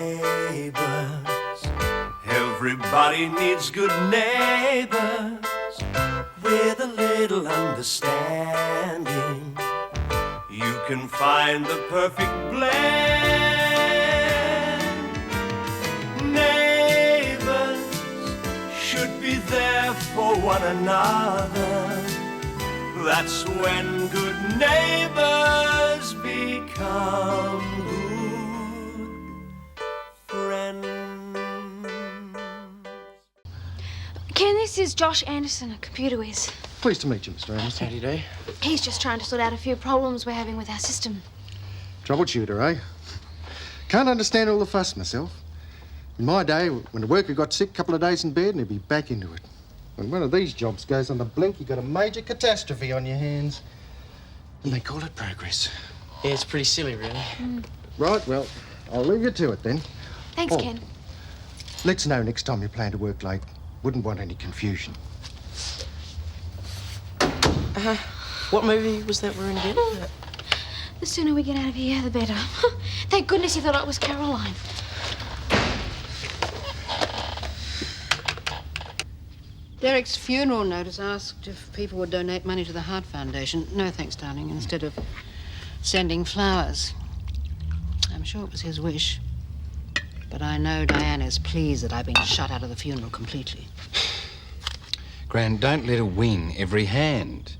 Neighbours, everybody needs good neighbours with a little understanding. You can find the perfect blend. Neighbours should be there for one another. That's when good neighbours become good friends. Ken, this is Josh Anderson, a computer whiz. Pleased to meet you, Mr. Anderson. How do you do? He's just trying to sort out a few problems we're having with our system. Troubleshooter, eh? Can't understand all the fuss myself. In my day, when a worker got sick, a couple of days in bed and he'd be back into it. When one of these jobs goes on the blink, you got a major catastrophe on your hands. And they call it progress. Yeah, it's pretty silly, really. Right, well, I'll leave you to it then. Thanks, Ken. Let's know next time you plan to work late. Wouldn't want any confusion. What movie was that we're in again? The sooner we get out of here, the better. Thank goodness you thought it was Caroline. Derek's funeral notice asked if people would donate money to the Heart Foundation. No thanks, darling, instead of sending flowers. I'm sure it was his wish. But I know Diana's pleased that I've been shut out of the funeral completely. Gran, don't let her win every hand.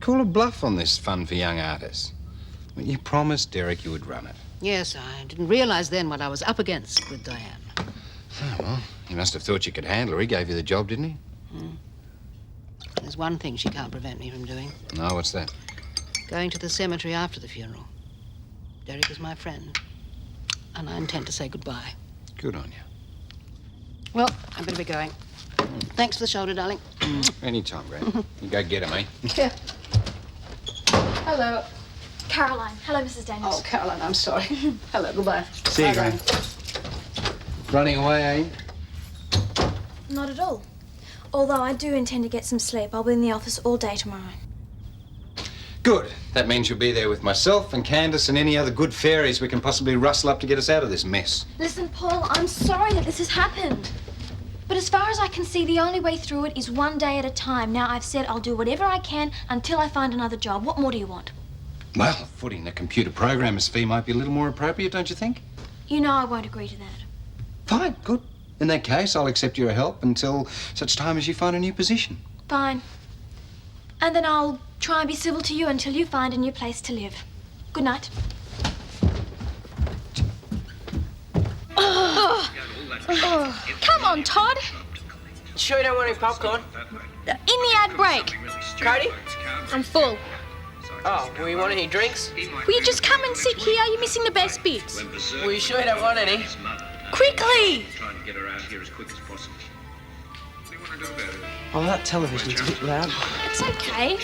Call a bluff on this fun for young artists. Well, you promised Derek you would run it. Yes, I didn't realise then what I was up against with Diane. Oh, well, he must have thought you could handle her. He gave you the job, didn't he? There's one thing she can't prevent me from doing. No, what's that? Going to the cemetery after the funeral. Derek is my friend, and I intend to say goodbye. Good on you. Well, I better be going. Thanks for the shoulder, darling. Anytime, Gran. You go get him, eh? Yeah. Hello. Caroline. Hello, Mrs. Daniels. Oh, Caroline, I'm sorry. Hello, goodbye. See you, Gran. Running away, eh? Not at all. Although I do intend to get some sleep. I'll be in the office all day tomorrow. Good. That means you'll be there with myself and Candace and any other good fairies we can possibly rustle up to get us out of this mess. Listen, Paul, I'm sorry that this has happened. But as far as I can see, the only way through it is one day at a time. Now, I've said I'll do whatever I can until I find another job. What more do you want? Well, footing the computer programmer's fee might be a little more appropriate, don't you think? You know I won't agree to that. Fine, good. In that case, I'll accept your help until such time as you find a new position. Fine. And then I'll try and be civil to you until you find a new place to live. Good night. Come on, Todd. Sure you don't want any popcorn? In the ad break. Cody? I'm full. Oh, will you want any drinks? Will you just come and sit here? You're missing the best bits. Well, you sure you don't want any? Quickly! Oh, that television's a bit loud. It's okay.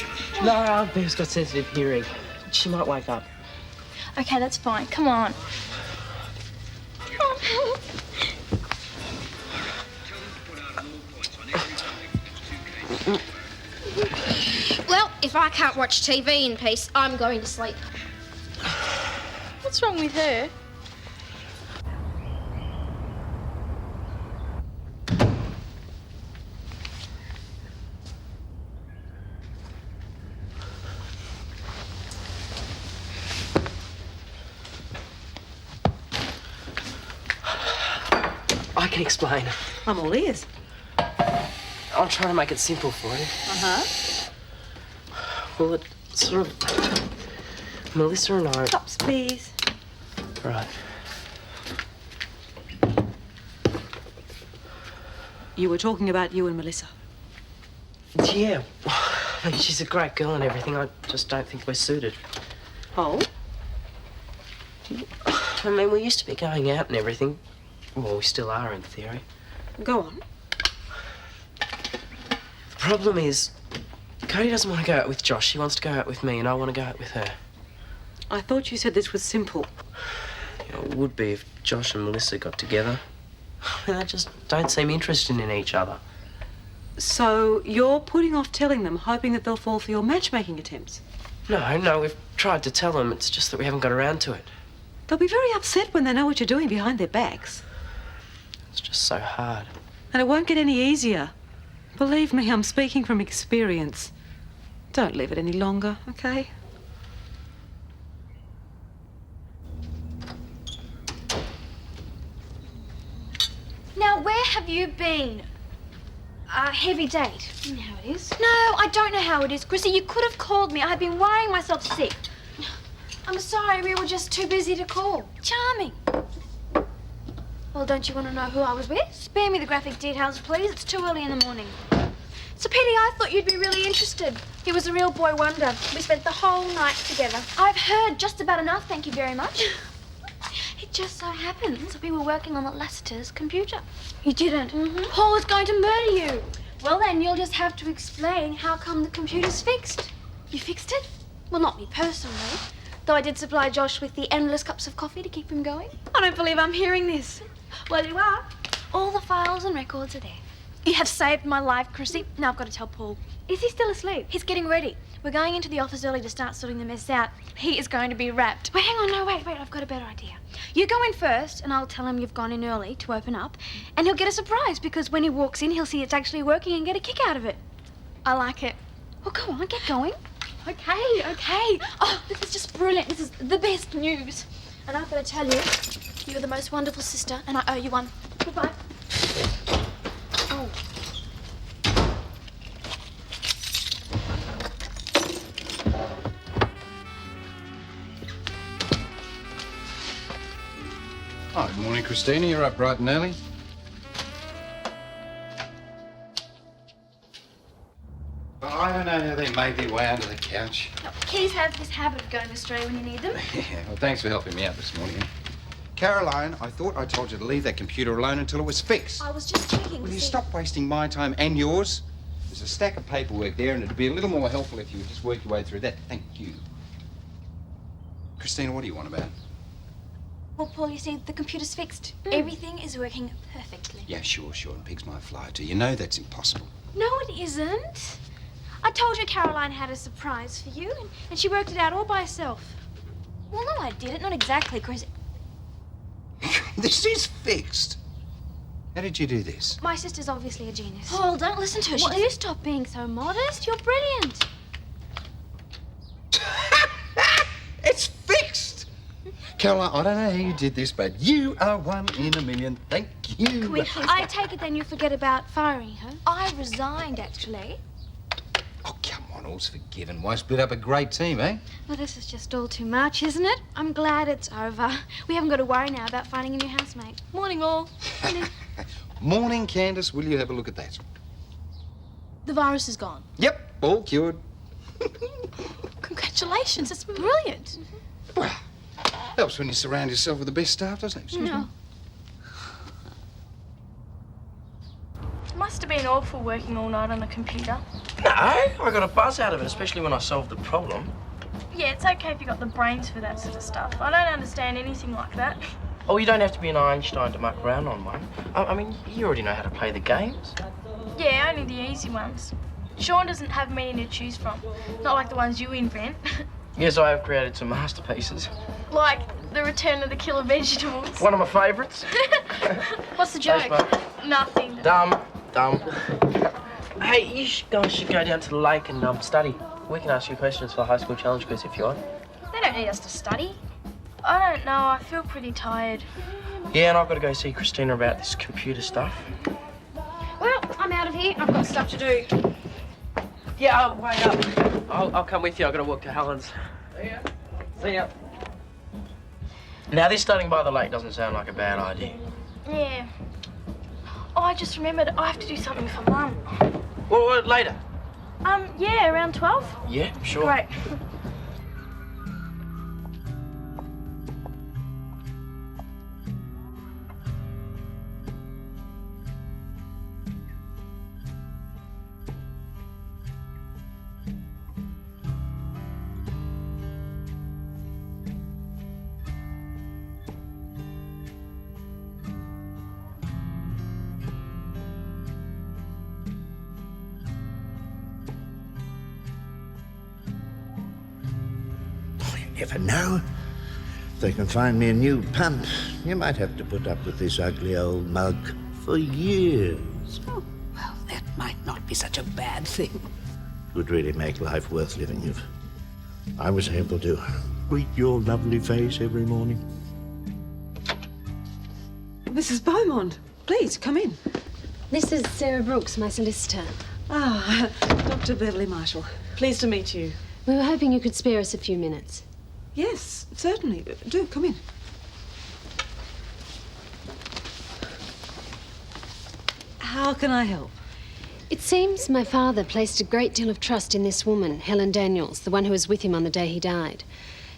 No, Aunt Bev's got sensitive hearing. She might wake up. Okay, that's fine. Come on. Well, if I can't watch TV in peace, I'm going to sleep. What's wrong with her? I can explain. I'm all ears. I'm trying to make it simple for you. Uh-huh. Well, it's sort of... Melissa and I... Cups, please. Right. You were talking about you and Melissa. Yeah. I mean, she's a great girl and everything. I just don't think we're suited. Oh? I mean, we used to be going out and everything. Well, we still are in theory. Go on. The problem is, Cody doesn't want to go out with Josh. He wants to go out with me, and I want to go out with her. I thought you said this was simple. You know, it would be if Josh and Melissa got together. They just don't seem interested in each other. So you're putting off telling them, hoping that they'll fall for your matchmaking attempts? No, we've tried to tell them. It's just that we haven't got around to it. They'll be very upset when they know what you're doing behind their backs. It's just so hard. And it won't get any easier. Believe me, I'm speaking from experience. Don't leave it any longer, okay? Now, where have you been? A heavy date. You know how it is. No, I don't know how it is. Chrissy, you could have called me. I've been worrying myself sick. I'm sorry, we were just too busy to call. Charming. Well, don't you want to know who I was with? Spare me the graphic details, please. It's too early in the morning. It's a pity. I thought you'd be really interested. He was a real boy wonder. We spent the whole night together. I've heard just about enough, thank you very much. It just so happens we were working on the Lassiter's computer. You didn't? Mm-hmm. Paul is going to murder you. Well, then you'll just have to explain how come the computer's fixed. You fixed it? Well, not me personally. Though I did supply Josh with the endless cups of coffee to keep him going. I don't believe I'm hearing this. Well, you are. All the files and records are there. You have saved my life, Chrissy. Now I've got to tell Paul. Is he still asleep? He's getting ready. We're going into the office early to start sorting the mess out. He is going to be wrapped. Wait, hang on, no, wait, I've got a better idea. You go in first, and I'll tell him you've gone in early to open up, and he'll get a surprise, because when he walks in, he'll see it's actually working and get a kick out of it. I like it. Well, go on, get going. Okay. Oh, this is just brilliant. This is the best news. And I've got to tell you, you're the most wonderful sister, and I owe you one. Goodbye. Oh. Oh, good morning, Christina. You're up bright and early. I don't know how they made their way under the couch. Keys have this habit of going astray when you need them. Yeah, well, thanks for helping me out this morning. Caroline, I thought I told you to leave that computer alone until it was fixed. I was just checking. Will you stop wasting my time and yours? There's a stack of paperwork there, and it'd be a little more helpful if you would just work your way through that. Thank you. Christina, what do you want about? Well, Paul, you see, the computer's fixed. Everything is working perfectly. Yeah, sure, and pigs might fly too. You know that's impossible. No, it isn't. I told you Caroline had a surprise for you, and she worked it out all by herself. Well, no, I didn't. Not exactly, Chris. This is fixed. How did you do this? My sister's obviously a genius. Paul, don't listen to her. Will you stop being so modest? You're brilliant. It's fixed! Caroline, I don't know how you did this, but you are one in a million. Thank you. I take it then you forget about firing her. I resigned, actually. Oh, come on, all's forgiven. Why split up a great team, eh? Well, this is just all too much, isn't it? I'm glad it's over. We haven't got to worry now about finding a new housemate. Morning, all. Morning, Candace. Will you have a look at that? The virus is gone. Yep, all cured. Congratulations, it's brilliant. Well, helps when you surround yourself with the best staff, doesn't it? Excuse me. It must have been awful working all night on a computer. No, I got a buzz out of it, especially when I solved the problem. Yeah, it's okay if you got the brains for that sort of stuff. I don't understand anything like that. Oh, you don't have to be an Einstein to muck around on one. I mean, you already know how to play the games. Yeah, only the easy ones. Sean doesn't have many to choose from. Not like the ones you invent. Yes, I have created some masterpieces. Like the Return of the Killer Vegetables. One of my favourites. What's the joke? Thanks, mate. Nothing. Dumb. Hey, you guys should go down to the lake and study. We can ask you questions for the high school challenge quiz if you want. They don't need us to study. I don't know, I feel pretty tired. Yeah, and I've got to go see Christina about this computer stuff. Well, I'm out of here. I've got stuff to do. Yeah, wait up. I'll come with you. I've got to walk to Helen's. See ya. Now, this studying by the lake doesn't sound like a bad idea. Yeah. Oh, I just remembered I have to do something for Mum. Well, later. Yeah, around 12? Yeah, sure. Great. Never know. If they can find me a new pump, you might have to put up with this ugly old mug for years. Oh, well, that might not be such a bad thing. It would really make life worth living if I was able to greet your lovely face every morning. Mrs. Beaumont, please, come in. This is Sarah Brooks, my solicitor. Ah, Dr. Beverley Marshall. Pleased to meet you. We were hoping you could spare us a few minutes. Yes, certainly. Do, come in. How can I help? It seems my father placed a great deal of trust in this woman, Helen Daniels, the one who was with him on the day he died.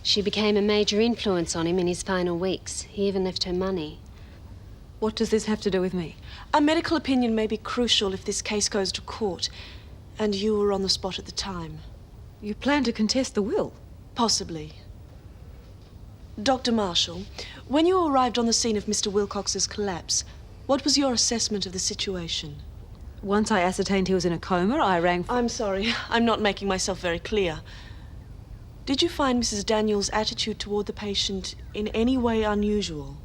She became a major influence on him in his final weeks. He even left her money. What does this have to do with me? A medical opinion may be crucial if this case goes to court, and you were on the spot at the time. You plan to contest the will? Possibly. Dr. Marshall, when you arrived on the scene of Mr. Wilcox's collapse, what was your assessment of the situation? Once I ascertained he was in a coma, I rang... I'm sorry, I'm not making myself very clear. Did you find Mrs. Daniels' attitude toward the patient in any way unusual?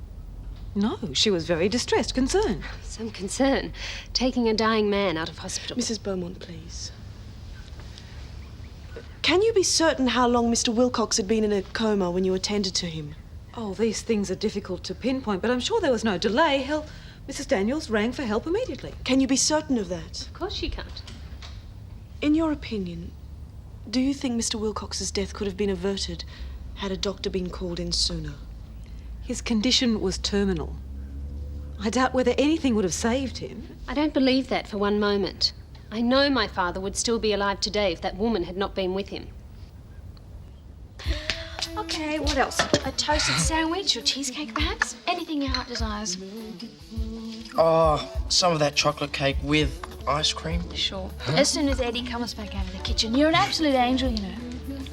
No, she was very distressed, concerned. Some concern. Taking a dying man out of hospital. Mrs. Beaumont, please. Can you be certain how long Mr. Wilcox had been in a coma when you attended to him? Oh, these things are difficult to pinpoint, but I'm sure there was no delay. Mrs. Daniels rang for help immediately. Can you be certain of that? Of course she can't. In your opinion, do you think Mr. Wilcox's death could have been averted had a doctor been called in sooner? His condition was terminal. I doubt whether anything would have saved him. I don't believe that for one moment. I know my father would still be alive today if that woman had not been with him. Okay, what else? A toasted sandwich or cheesecake, perhaps? Anything your heart desires. Oh, some of that chocolate cake with ice cream. Sure. As soon as Eddie comes back out of the kitchen. You're an absolute angel, you know.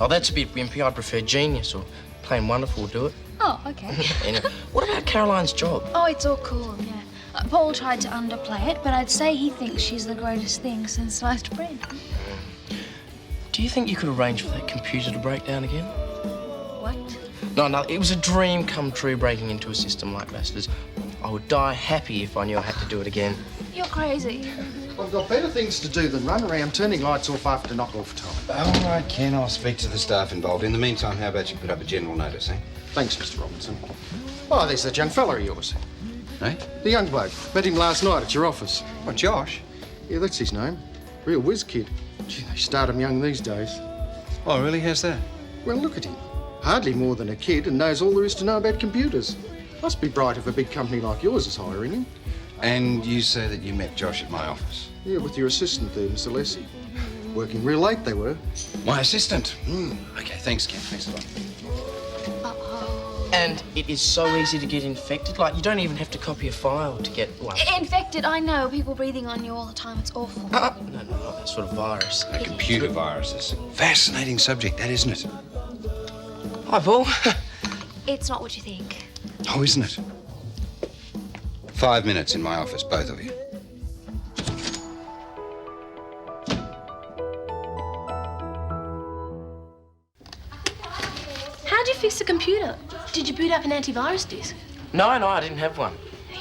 Oh, that's a bit wimpy. I'd prefer genius or plain wonderful do it. Oh, okay. Anyway, what about Caroline's job? Oh, it's all cool, yeah. Paul tried to underplay it, but I'd say he thinks she's the greatest thing since sliced bread. Do you think you could arrange for that computer to break down again? What? No, it was a dream come true breaking into a system like Lester's. I would die happy if I knew I had to do it again. You're crazy. I've got better things to do than run around turning lights off after knock-off time. All right, Ken, I'll speak to the staff involved. In the meantime, how about you put up a general notice, eh? Thanks, Mr. Robinson. Oh, there's that young fella of yours. Eh? The young bloke. Met him last night at your office. What, Josh? Yeah, that's his name. Real whiz kid. Gee, they start him young these days. Oh, really? How's that? Well, look at him. Hardly more than a kid and knows all there is to know about computers. Must be bright if a big company like yours is hiring him. And you say that you met Josh at my office? Yeah, with your assistant there, Mr. Leslie. Working real late, they were. My assistant? OK, thanks, Ken. Thanks a lot. And it is so easy to get infected. Like, you don't even have to copy a file to get one. Infected, I know. People breathing on you all the time. It's awful. No, not that sort of virus. Computer viruses. Fascinating subject, that, isn't it? Hi, Paul. It's not what you think. Oh, isn't it? 5 minutes in my office, both of you. How'd you fix the computer? Did you boot up an antivirus disk? No, I didn't have one.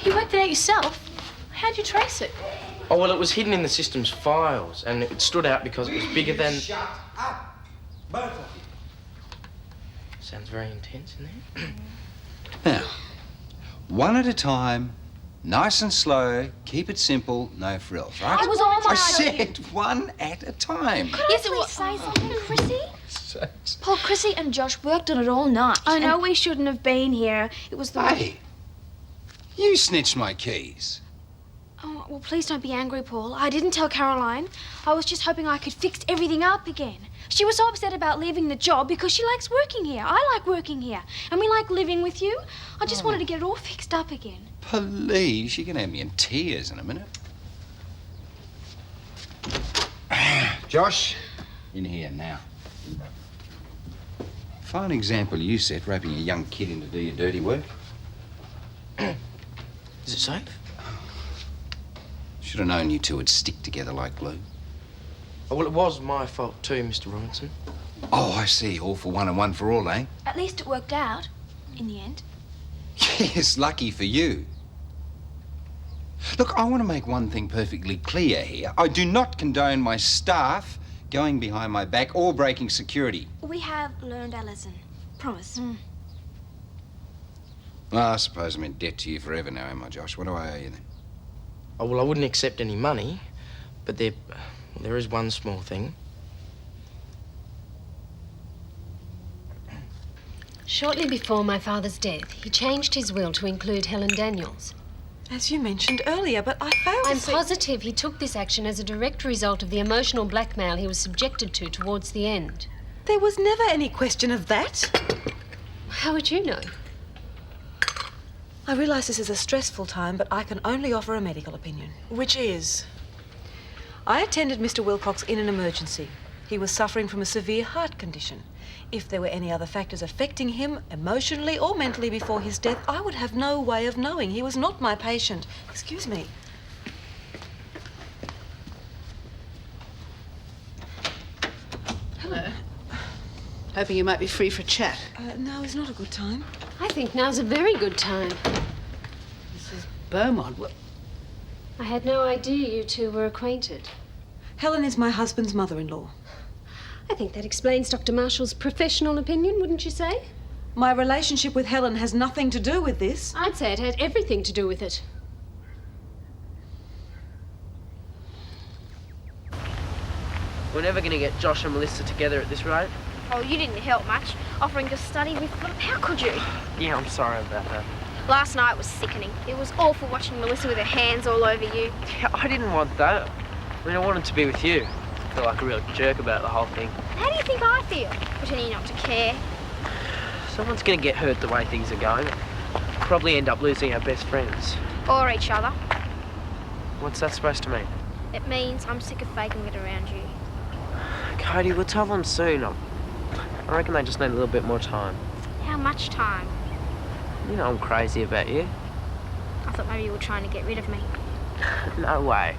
You worked it out yourself? How'd you trace it? Oh, well, it was hidden in the system's files, and it stood out because it was bigger than... Shut up, both of you. Sounds very intense in there. Now, one at a time, nice and slow, keep it simple, no frills, right? It was all my I said one at a time. Yes, it was. Say something, Chrissy? Paul, Chrissy and Josh worked on it all night. I know we shouldn't have been here. It was the... Hey, you snitched my keys. Oh, well, please don't be angry, Paul. I didn't tell Caroline. I was just hoping I could fix everything up again. She was so upset about leaving the job because she likes working here. I like working here. And we like living with you. I just wanted to get it all fixed up again. Please, you can have me in tears in a minute. Josh, in here now. Fine example you set, roping a young kid in to do your dirty work. Is it safe? Should have known you two would stick together like glue. Oh, well, it was my fault too, Mr. Robinson. Oh, I see. All for one and one for all, eh? At least it worked out. in the end. Yes, lucky for you. Look, I want to make one thing perfectly clear here. I do not condone my staff going behind my back or breaking security. We have learned our lesson. Promise. Well, I suppose I'm in debt to you forever now, am I, Josh? What do I owe you then? Oh, well, I wouldn't accept any money, but there is one small thing. Shortly before my father's death, he changed his will to include Helen Daniels. As you mentioned earlier, but I failed to I'm see... positive he took this action as a direct result of the emotional blackmail he was subjected to towards the end. There was never any question of that. How would you know? I realise this is a stressful time, but I can only offer a medical opinion. Which is? I attended Mr. Wilcox in an emergency. He was suffering from a severe heart condition. If there were any other factors affecting him, emotionally or mentally, before his death, I would have no way of knowing. He was not my patient. Excuse me. Hello. Hoping you might be free for a chat. No, it's not a good time. I think now's a very good time. Mrs. Beaumont. I had no idea you two were acquainted. Helen is my husband's mother-in-law. I think that explains Dr. Marshall's professional opinion, wouldn't you say? My relationship with Helen has nothing to do with this. I'd say it had everything to do with it. We're never going to get Josh and Melissa together at this rate. Oh, you didn't help much, offering to study with them. How could you? Yeah, I'm sorry about that. Last night was sickening. It was awful watching Melissa with her hands all over you. Yeah, I didn't want that. I mean, I wanted to be with you. I feel like a real jerk about the whole thing. How do you think I feel? Pretending not to care. Someone's going to get hurt the way things are going. Probably end up losing our best friends. Or each other. What's that supposed to mean? It means I'm sick of faking it around you. Cody, we'll tell them soon. I reckon they just need a little bit more time. How much time? You know I'm crazy about you. I thought maybe you were trying to get rid of me. No way.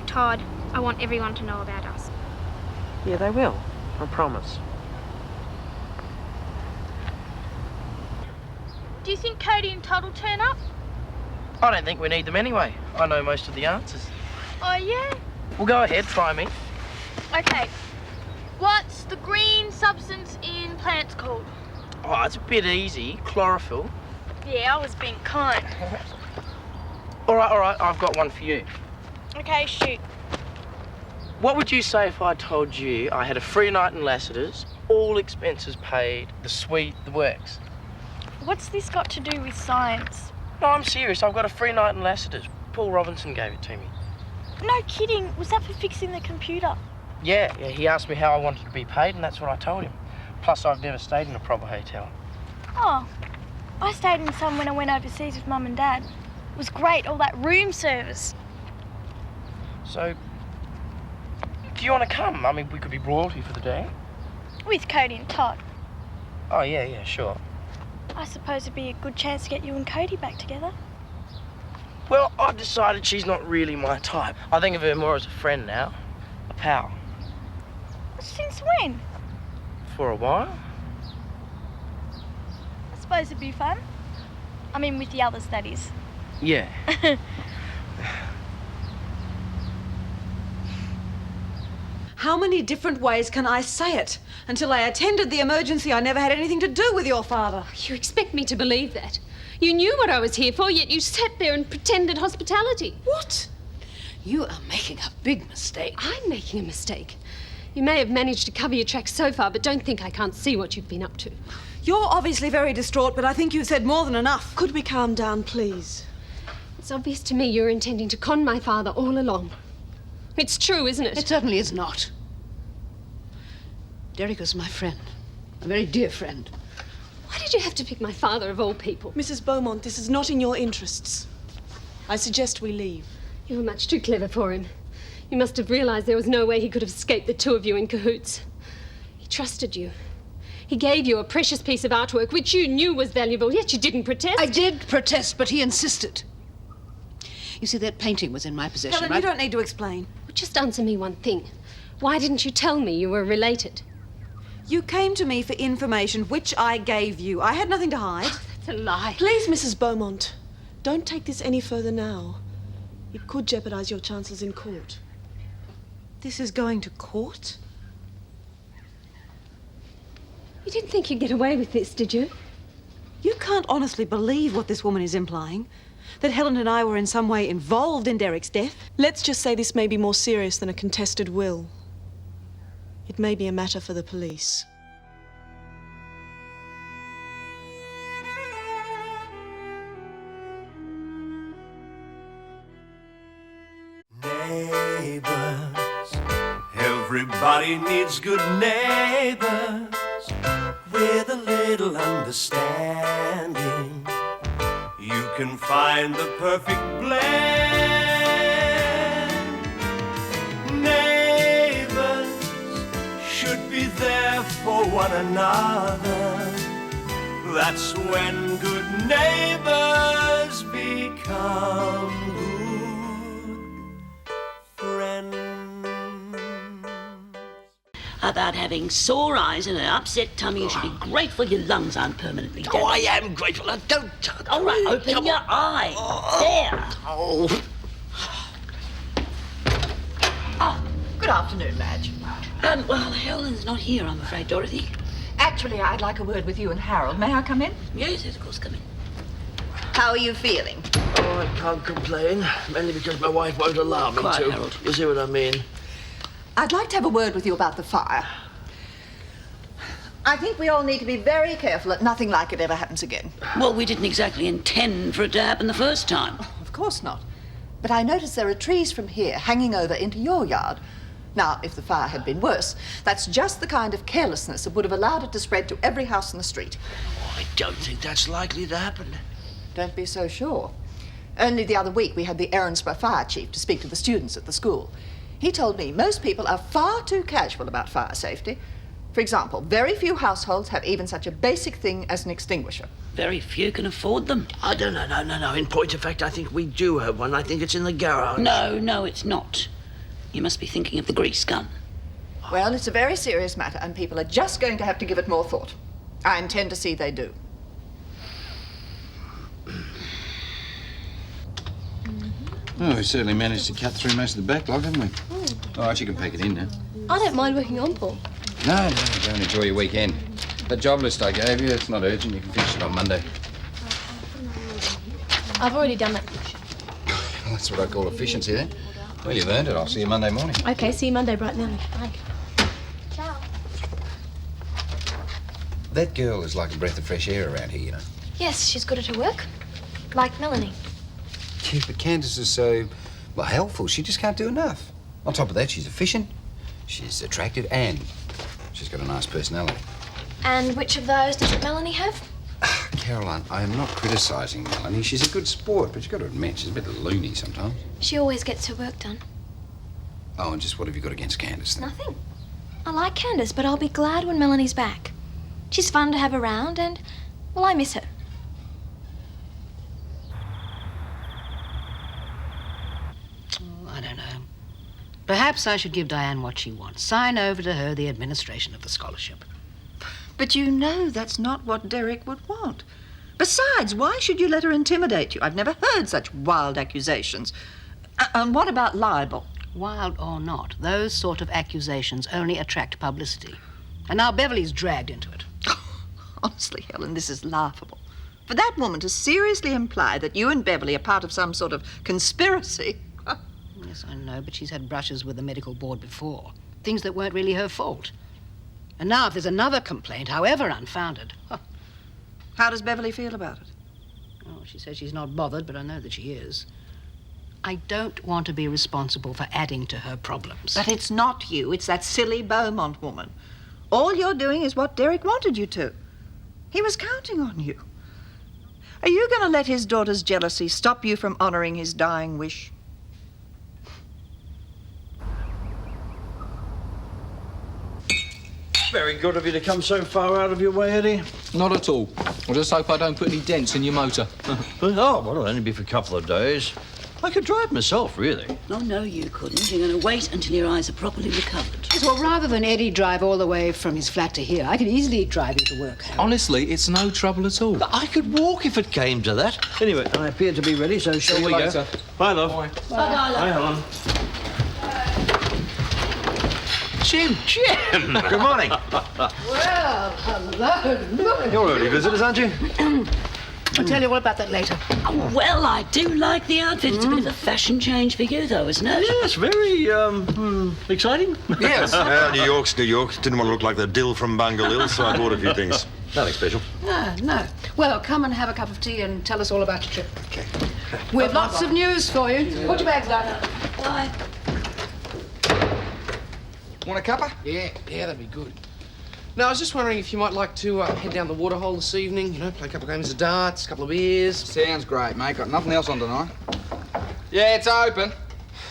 Todd, I want everyone to know about us. Yeah, they will. I promise. Do you think Cody and Todd will turn up? I don't think we need them anyway. I know most of the answers. Oh, yeah? Well, go ahead, try me. Okay. What's the green substance in plants called? Oh, it's a bit easy. Chlorophyll. Yeah, I was being kind. All right, I've got one for you. Okay, shoot. What would you say if I told you I had a free night in Lassiter's, all expenses paid, the suite, the works? What's this got to do with science? No, I'm serious. I've got a free night in Lassiter's. Paul Robinson gave it to me. No kidding. Was that for fixing the computer? Yeah, he asked me how I wanted to be paid, and that's what I told him. Plus, I've never stayed in a proper hotel. Oh, I stayed in some when I went overseas with Mum and Dad. It was great, all that room service. So, do you want to come? I mean, we could be royalty for the day. With Cody and Todd. Oh, yeah, sure. I suppose it'd be a good chance to get you and Cody back together. Well, I've decided she's not really my type. I think of her more as a friend now. A pal. Since when? For a while. I suppose it'd be fun. I mean, with the others, that is. Yeah. How many different ways can I say it? Until I attended the emergency, I never had anything to do with your father. You expect me to believe that? You knew what I was here for, yet you sat there and pretended hospitality. What? You are making a big mistake. I'm making a mistake. You may have managed to cover your tracks so far, but don't think I can't see what you've been up to. You're obviously very distraught, but I think you've said more than enough. Could we calm down, please? It's obvious to me you're intending to con my father all along. It's true, isn't it? It certainly is not. Derek was my friend, a very dear friend. Why did you have to pick my father of all people? Mrs. Beaumont, this is not in your interests. I suggest we leave. You were much too clever for him. You must have realised there was no way he could have escaped the two of you in cahoots. He trusted you. He gave you a precious piece of artwork which you knew was valuable, yet you didn't protest. I did protest, but he insisted. You see, that painting was in my possession. Helen, you don't need to explain. Well, just answer me one thing. Why didn't you tell me you were related? You came to me for information, which I gave you. I had nothing to hide. It's a lie. Please, Mrs. Beaumont, don't take this any further now. It could jeopardize your chances in court. This is going to court? You didn't think you'd get away with this, did you? You can't honestly believe what this woman is implying. That Helen and I were in some way involved in Derek's death. Let's just say this may be more serious than a contested will. It may be a matter for the police. Neighbours, everybody needs good neighbours with a little understanding. You can find the perfect blend. Neighbours should be there for one another. That's when good neighbours become good friends. About having sore eyes and an upset tummy, you should be grateful your lungs aren't permanently damaged. Oh, I am grateful. Now, don't tug. All right, open your eye. There. Oh. Good afternoon, Madge. Well, Helen's not here, I'm afraid, Dorothy. Actually, I'd like a word with you and Harold. May I come in? Yes, of course, come in. How are you feeling? Oh, I can't complain. Mainly because my wife won't allow me Quiet, to. Harold. You see what I mean? I'd like to have a word with you about the fire. I think we all need to be very careful that nothing like it ever happens again. Well, we didn't exactly intend for it to happen the first time. Of course not. But I notice there are trees from here hanging over into your yard. Now, if the fire had been worse, that's just the kind of carelessness that would have allowed it to spread to every house in the street. Oh, I don't think that's likely to happen. Don't be so sure. Only the other week we had the Erinsborough fire chief to speak to the students at the school. He told me most people are far too casual about fire safety. For example, very few households have even such a basic thing as an extinguisher. Very few can afford them. Oh, no. In point of fact, I think we do have one. I think it's in the garage. No, it's not. You must be thinking of the grease gun. Well, it's a very serious matter, and people are just going to have to give it more thought. I intend to see they do. Well, we certainly managed to cut through most of the backlog, haven't we? All right, you can pack it in now. I don't mind working on, Paul. No, go and enjoy your weekend. That job list I gave you, it's not urgent. You can finish it on Monday. I've already done that. Well, that's what I call efficiency, then. Well, you've earned it. I'll see you Monday morning. Okay, see you Monday bright and early. Bye. Ciao. That girl is like a breath of fresh air around here, you know. Yes, she's good at her work. Like Melanie. Yeah, but Candace is so, well, helpful. She just can't do enough. On top of that, she's efficient, she's attractive, and she's got a nice personality. And which of those doesn't Melanie have? Caroline, I am not criticising Melanie. She's a good sport, but you've got to admit she's a bit loony sometimes. She always gets her work done. Oh, and just what have you got against Candace, then? Nothing. I like Candace, but I'll be glad when Melanie's back. She's fun to have around, and, well, I miss her. I don't know. Perhaps I should give Diane what she wants. Sign over to her the administration of the scholarship. But you know that's not what Derek would want. Besides, why should you let her intimidate you? I've never heard such wild accusations. And what about libel? Wild or not, those sort of accusations only attract publicity. And now Beverly's dragged into it. Honestly, Helen, this is laughable. For that woman to seriously imply that you and Beverly are part of some sort of conspiracy. Yes, I know, but she's had brushes with the medical board before. Things that weren't really her fault. And now if there's another complaint, however unfounded... How does Beverly feel about it? Oh, she says she's not bothered, but I know that she is. I don't want to be responsible for adding to her problems. But it's not you, it's that silly Beaumont woman. All you're doing is what Derek wanted you to. He was counting on you. Are you going to let his daughter's jealousy stop you from honoring his dying wish? Very good of you to come so far out of your way, Eddie. Not at all. I just hope I don't put any dents in your motor. Well, it'll only be for a couple of days. I could drive myself, really. Oh, no, you couldn't. You're going to wait until your eyes are properly recovered. Yes, well, rather than Eddie drive all the way from his flat to here, I could easily drive you to work. Honestly, it's no trouble at all. I could walk if it came to that. Anyway, I appear to be ready, so shall we later. go? Bye, love. Bye. Bye, Helen. Jim! Good morning. Well, hello. You're early visitors, aren't you? I'll tell you all about that later. Oh, well, I do like the outfit. It's a bit of a fashion change for you, though, isn't it? Yes, very, exciting. Yes. New York's New York. Didn't want to look like the dill from Mangel, so I bought a few things. Nothing special. No. Well, come and have a cup of tea and tell us all about your trip. Okay. We've lots of news for you. Put your bags down. Bye. Want a cuppa? Yeah, that'd be good. No, I was just wondering if you might like to head down the waterhole this evening, play a couple of games of darts, a couple of beers. Sounds great, mate. Got nothing else on tonight. Yeah, it's open.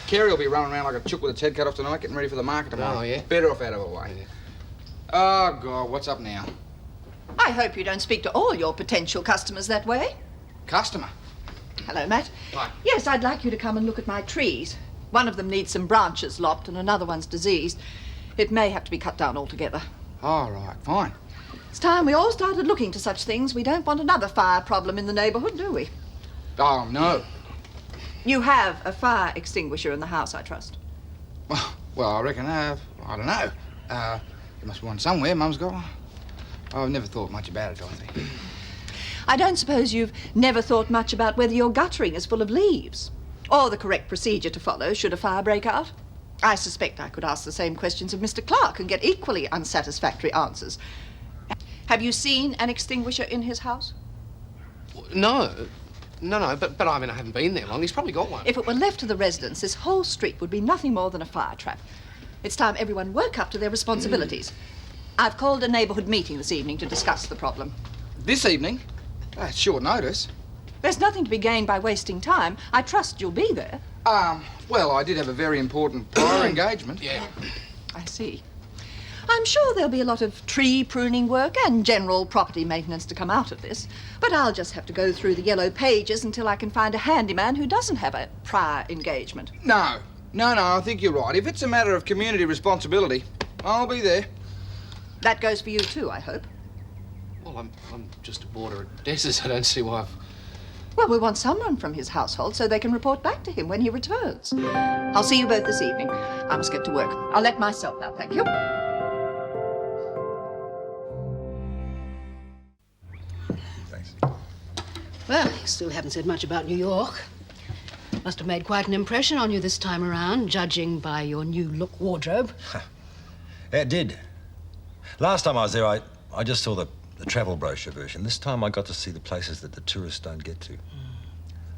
Kerry will be running around like a chook with its head cut off tonight, getting ready for the market tomorrow. Oh, yeah? Better off out of her way. Yeah. Oh, God, what's up now? I hope you don't speak to all your potential customers that way. Customer? Hello, Matt. Hi. Yes, I'd like you to come and look at my trees. One of them needs some branches lopped and another one's diseased. It may have to be cut down altogether. All right, fine. It's time we all started looking to such things. We don't want another fire problem in the neighbourhood, do we? Oh, no. You have a fire extinguisher in the house, I trust. Well, I reckon I have. I don't know. There must be one somewhere. Mum's got one. I've never thought much about it, Dorothy. I don't suppose you've never thought much about whether your guttering is full of leaves, or the correct procedure to follow should a fire break out. I suspect I could ask the same questions of Mr. Clark and get equally unsatisfactory answers. Have you seen an extinguisher in his house? No, but I mean, I haven't been there long. He's probably got one. If it were left to the residents, this whole street would be nothing more than a fire trap. It's time everyone woke up to their responsibilities. I've called a neighbourhood meeting this evening to discuss the problem. This evening? That's short notice. There's nothing to be gained by wasting time. I trust you'll be there. Well, I did have a very important prior engagement. Yeah. I see. I'm sure there'll be a lot of tree pruning work and general property maintenance to come out of this. But I'll just have to go through the yellow pages until I can find a handyman who doesn't have a prior engagement. No, I think you're right. If it's a matter of community responsibility, I'll be there. That goes for you too, I hope. Well, I'm just a boarder at Dessa's. I don't see why I've... Well, we want someone from his household so they can report back to him when he returns. I'll see you both this evening. I must get to work. I'll let myself now, thank you. Thanks. Well, you still haven't said much about New York. Must have made quite an impression on you this time around, judging by your new look wardrobe. It did. Last time I was there, I just saw the travel brochure version. This time I got to see the places that the tourists don't get to.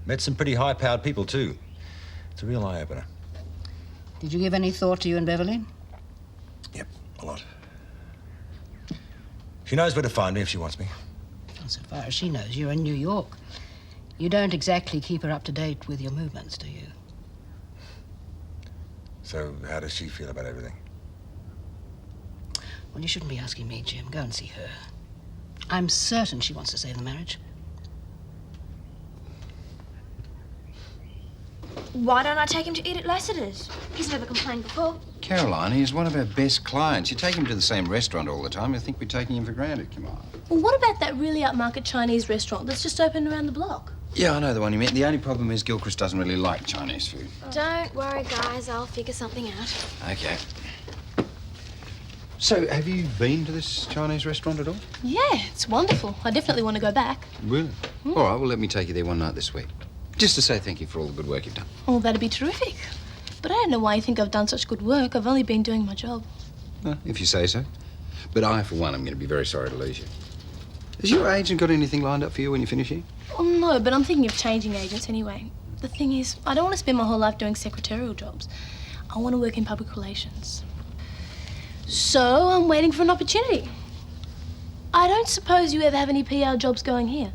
Met some pretty high-powered people, too. It's a real eye-opener. Did you give any thought to you and Beverly? Yep, a lot. She knows where to find me if she wants me. Well, so far as she knows, you're in New York. You don't exactly keep her up to date with your movements, do you? So how does she feel about everything? Well, you shouldn't be asking me, Jim. Go and see her. I'm certain she wants to save the marriage. Why don't I take him to eat at Lassiter's? He's never complained before. Caroline, he's one of our best clients. You take him to the same restaurant all the time, you think we're taking him for granted. Come on. Well, what about that really upmarket Chinese restaurant that's just opened around the block? Yeah, I know the one you meant. The only problem is Gilchrist doesn't really like Chinese food. Don't worry, guys. I'll figure something out. Okay. So, have you been to this Chinese restaurant at all? Yeah, it's wonderful. I definitely want to go back. Really? All right, well, let me take you there one night this week. Just to say thank you for all the good work you've done. Oh, that'd be terrific. But I don't know why you think I've done such good work. I've only been doing my job. Well, if you say so. But I, for one, am going to be very sorry to lose you. Has your agent got anything lined up for you when you finish here? Oh, no, but I'm thinking of changing agents anyway. The thing is, I don't want to spend my whole life doing secretarial jobs. I want to work in public relations. So I'm waiting for an opportunity. I don't suppose you ever have any PR jobs going here?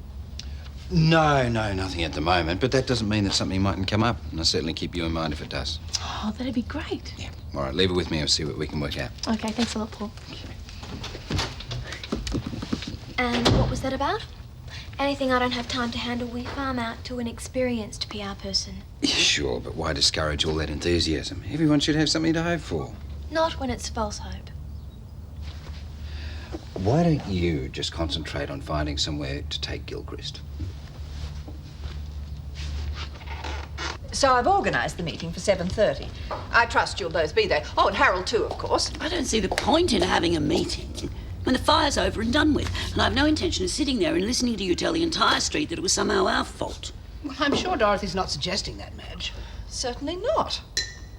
No, nothing at the moment. But that doesn't mean that something mightn't come up. And I'll certainly keep you in mind if it does. Oh, that'd be great. Yeah. All right, leave it with me. I'll see what we can work out. Okay, thanks a lot, Paul. And what was that about? Anything I don't have time to handle, we farm out to an experienced PR person. Yeah, sure, but why discourage all that enthusiasm? Everyone should have something to hope for. Not when it's false hope. Why don't you just concentrate on finding somewhere to take Gilchrist? So I've organised the meeting for 7:30. I trust you'll both be there. Oh, and Harold too, of course. I don't see the point in having a meeting when the fire's over and done with, and I've no intention of sitting there and listening to you tell the entire street that it was somehow our fault. Well, I'm sure Dorothy's not suggesting that, Madge. Certainly not.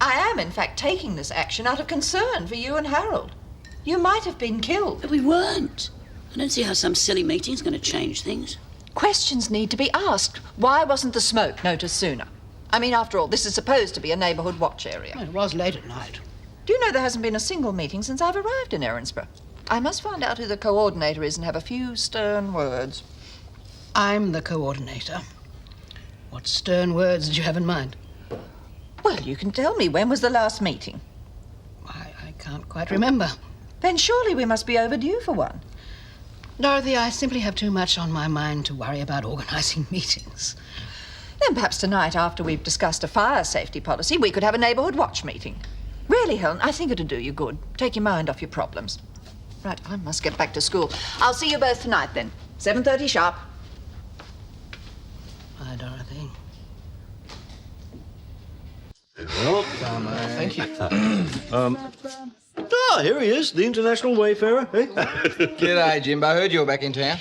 I am, in fact, taking this action out of concern for you and Harold. You might have been killed. But we weren't. I don't see how some silly meeting's going to change things. Questions need to be asked. Why wasn't the smoke noticed sooner? I mean, after all, this is supposed to be a neighbourhood watch area. Well, it was late at night. Do you know there hasn't been a single meeting since I've arrived in Erinsborough? I must find out who the coordinator is and have a few stern words. I'm the coordinator. What stern words did you have in mind? Well, you can tell me. When was the last meeting? I can't quite remember. Then surely we must be overdue for one. Dorothy, I simply have too much on my mind to worry about organising meetings. Then perhaps tonight, after we've discussed a fire safety policy, we could have a neighbourhood watch meeting. Really, Helen, I think it'd do you good. Take your mind off your problems. Right, I must get back to school. I'll see you both tonight, then. 7:30 sharp. Bye, Dorothy. Well, thank you. Here he is, the international wayfarer. Eh? G'day, Jimbo. I heard you were back in town.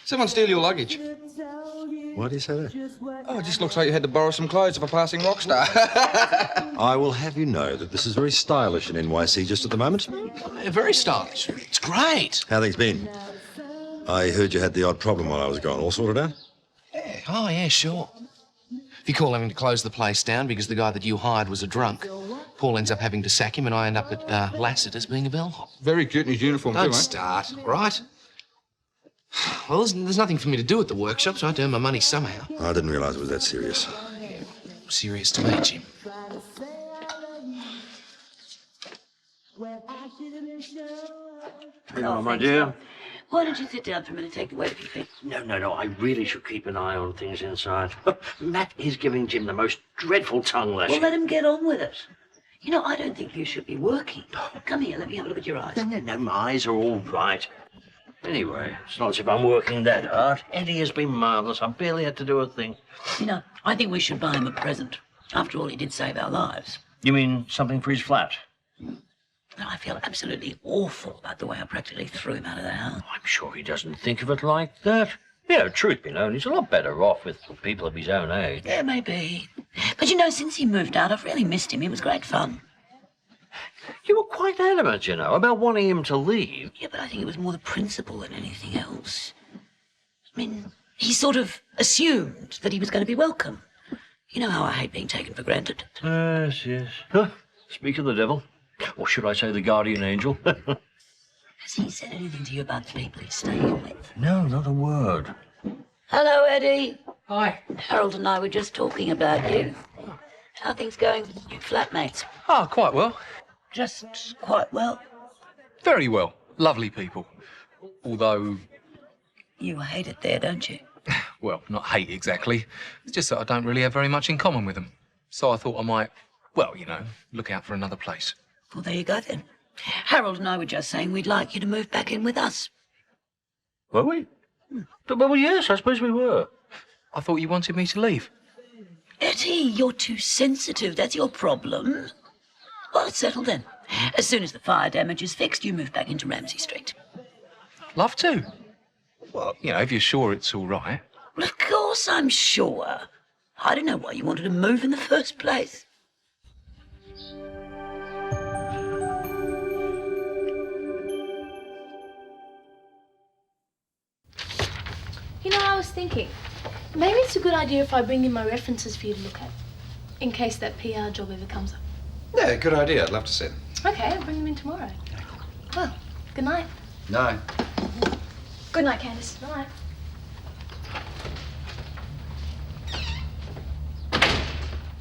Someone steal your luggage. Why do you say that? Oh, it just looks like you had to borrow some clothes of a passing rock star. I will have you know that this is very stylish in NYC just at the moment. Very stylish. It's great. How things been? I heard you had the odd problem while I was gone. All sorted out? Yeah. Oh, yeah, sure. If you call having to close the place down because the guy that you hired was a drunk, Paul ends up having to sack him and I end up at Lassiter's being a bellhop. Very cute in his uniform, Don't too, eh? start, all right? Well, there's nothing for me to do at the workshop, so I have to earn my money somehow. I didn't realise it was that serious. Serious to me, Jim. Hello, my dear. Why don't you sit down for a minute and take the weight of your feet? No, I really should keep an eye on things inside. Matt is giving Jim the most dreadful tongue lashing. Well, let him get on with it. You know, I don't think you should be working. Come here, let me have a look at your eyes. No, my eyes are all right. Anyway, it's not as if I'm working that hard. Eddie has been marvellous. I barely had to do a thing. You know, I think we should buy him a present. After all, he did save our lives. You mean something for his flat? I feel absolutely awful about the way I practically threw him out of the house. I'm sure he doesn't think of it like that. You know, truth be known, he's a lot better off with people of his own age. Yeah, maybe. But you know, since he moved out, I've really missed him. He was great fun. You were quite adamant, you know, about wanting him to leave. Yeah, but I think it was more the principle than anything else. I mean, he sort of assumed that he was going to be welcome. You know how I hate being taken for granted. Yes. Huh. Speak of the devil. Or should I say the guardian angel? Has he said anything to you about the people he's staying with? No, not a word. Hello, Eddie. Hi. Harold and I were just talking about you. How are things going with your flatmates? Oh, quite well. Just quite well. Very well. Lovely people. Although... You hate it there, don't you? Well, not hate exactly. It's just that I don't really have very much in common with them. So I thought I might, well, you know, look out for another place. Well, there you go then. Harold and I were just saying we'd like you to move back in with us. Were we? Well, yes, I suppose we were. I thought you wanted me to leave. Eddie, you're too sensitive. That's your problem. Well, it's settled then. As soon as the fire damage is fixed, you move back into Ramsay Street. Love to. Well, you know, if you're sure it's all right. Well, of course I'm sure. I don't know why you wanted to move in the first place. You know, I was thinking, maybe it's a good idea if I bring in my references for you to look at, in case that PR job ever comes up. Yeah, good idea. I'd love to see them. Okay, I'll bring them in tomorrow. Well, good night. No. Good night, Candace. Good night.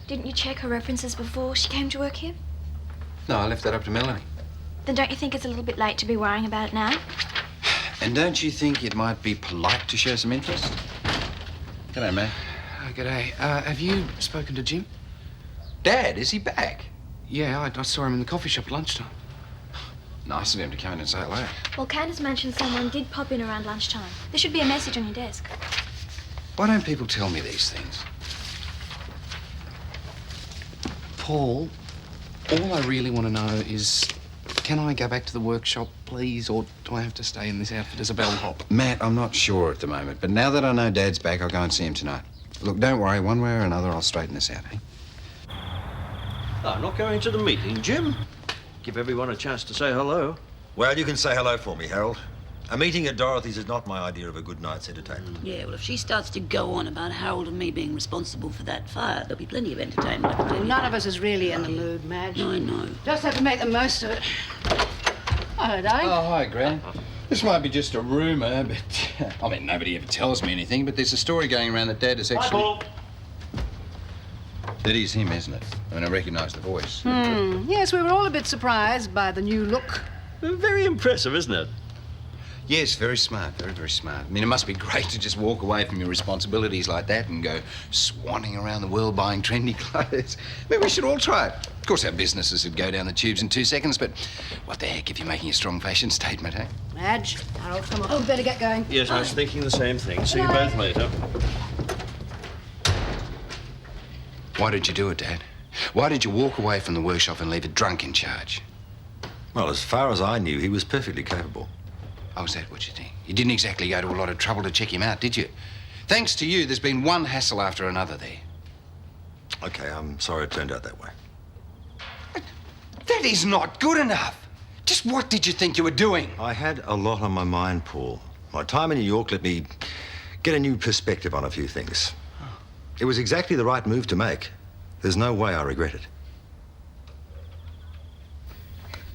Didn't you check her references before she came to work here? No, I left that up to Melanie. Then don't you think it's a little bit late to be worrying about it now? And don't you think it might be polite to show some interest? G'day, man. Oh, g'day. Have you spoken to Jim? Dad, is he back? Yeah, I saw him in the coffee shop at lunchtime. Nice of him to come in and say hello. Well, Candace mentioned someone did pop in around lunchtime. There should be a message on your desk. Why don't people tell me these things? Paul, all I really want to know is, can I go back to the workshop, please, or do I have to stay in this outfit as a bellhop? Matt, I'm not sure at the moment, but now that I know Dad's back, I'll go and see him tonight. Look, don't worry, one way or another, I'll straighten this out, eh? I'm not going to the meeting, Jim. Give everyone a chance to say hello. Well, you can say hello for me, Harold. A meeting at Dorothy's is not my idea of a good night's entertainment. Yeah, well, if she starts to go on about Harold and me being responsible for that fire, there'll be plenty of entertainment, I can tell you. None of us is really in the mood, Madge. I know. Just have to make the most of it. Hello, darling. Oh, hi, Gran. This might be just a rumour, but... I mean, nobody ever tells me anything, but there's a story going around that Dad is actually... Hi, Paul. That is him, isn't it? I mean, I recognise the voice. Yes, we were all a bit surprised by the new look. Very impressive, isn't it? Yes, very smart, very, very smart. I mean, it must be great to just walk away from your responsibilities like that and go swanning around the world buying trendy clothes. I mean, we should all try it. Of course, our businesses would go down the tubes in 2 seconds, but what the heck if you're making a strong fashion statement, eh? Madge, Harold, come on. Oh, better get going. Yes, I was thinking the same thing. See you both later. Why did you do it, Dad? Why did you walk away from the workshop and leave a drunk in charge? Well, as far as I knew, he was perfectly capable. Oh, is that what you think? You didn't exactly go to a lot of trouble to check him out, did you? Thanks to you, there's been one hassle after another there. Okay, I'm sorry it turned out that way. That is not good enough. Just what did you think you were doing? I had a lot on my mind, Paul. My time in New York let me get a new perspective on a few things. It was exactly the right move to make. There's no way I regret it.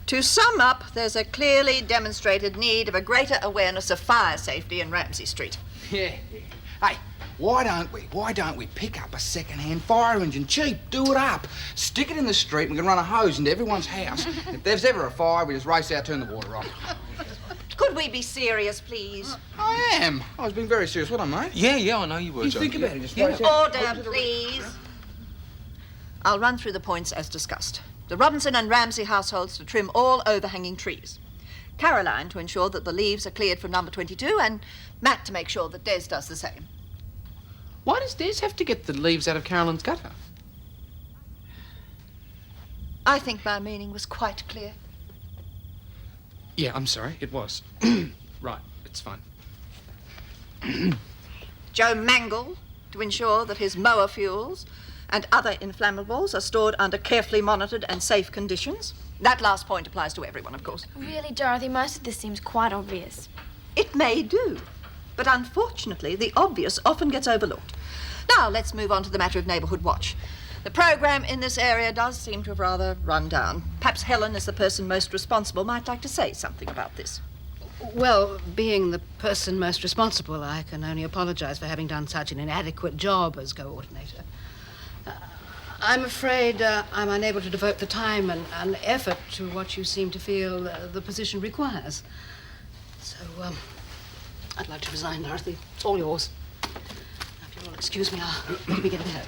To sum up, there's a clearly demonstrated need of a greater awareness of fire safety in Ramsay Street. Yeah. Hey, why don't we pick up a second-hand fire engine, cheap, do it up, stick it in the street, and we can run a hose into everyone's house. If there's ever a fire, we just race out, turn the water off. Could we be serious, please? I am. I was being very serious, wasn't I, mate? Yeah, I know you were, You John. think about it, just Yeah. race out. Order, please. I'll run through the points as discussed. The Robinson and Ramsay households to trim all overhanging trees. Caroline to ensure that the leaves are cleared from number 22, and Matt to make sure that Des does the same. Why does Des have to get the leaves out of Caroline's gutter? I think my meaning was quite clear. Yeah, I'm sorry, it was. Right, it's fine. Joe Mangel to ensure that his mower fuels and other inflammables are stored under carefully monitored and safe conditions. That last point applies to everyone, of course. Really, Dorothy, most of this seems quite obvious. It may do, but unfortunately, the obvious often gets overlooked. Now, let's move on to the matter of Neighbourhood Watch. The programme in this area does seem to have rather run down. Perhaps Helen, as the person most responsible, might like to say something about this. Well, being the person most responsible, I can only apologise for having done such an inadequate job as coordinator. I'm afraid I'm unable to devote the time and effort to what you seem to feel the position requires. So, I'd like to resign, Dorothy. It's all yours. Now, if you'll excuse me, I'll let me get it out.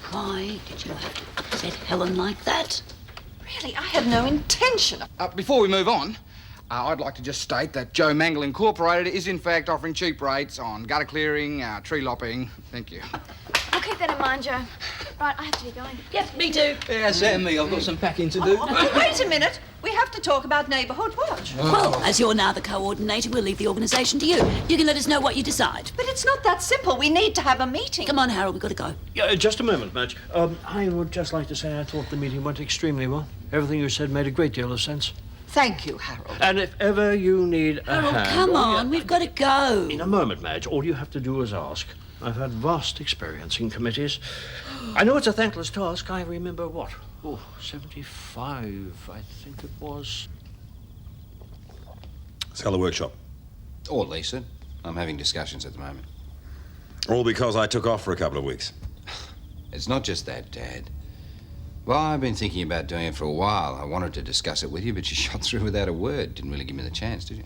Why did you have to upset Helen like that? Really, I had no intention of... Before we move on, I'd like to just state that Joe Mangel Incorporated is in fact offering cheap rates on gutter clearing, tree lopping. Thank you. I'll keep that in mind, Joe. Right, I have to be going. Yep, me too. Yeah, Sam, me. I've got some packing to do. Wait a minute. We have to talk about Neighbourhood Watch. Well, as you're now the coordinator, we'll leave the organisation to you. You can let us know what you decide. But it's not that simple. We need to have a meeting. Come on, Harold, we've got to go. Yeah, just a moment, Madge. I would just like to say I thought the meeting went extremely well. Everything you said made a great deal of sense. Thank you, Harold. And if ever you need a Harold, hand... come on, we've got to go. In a moment, Madge. All you have to do is ask. I've had vast experience in committees. I know it's a thankless task. I remember what? 75, I think it was. Sell the workshop. Or lease it. I'm having discussions at the moment. All because I took off for a couple of weeks. It's not just that, Dad. Well, I've been thinking about doing it for a while. I wanted to discuss it with you, but you shot through without a word. Didn't really give me the chance, did you?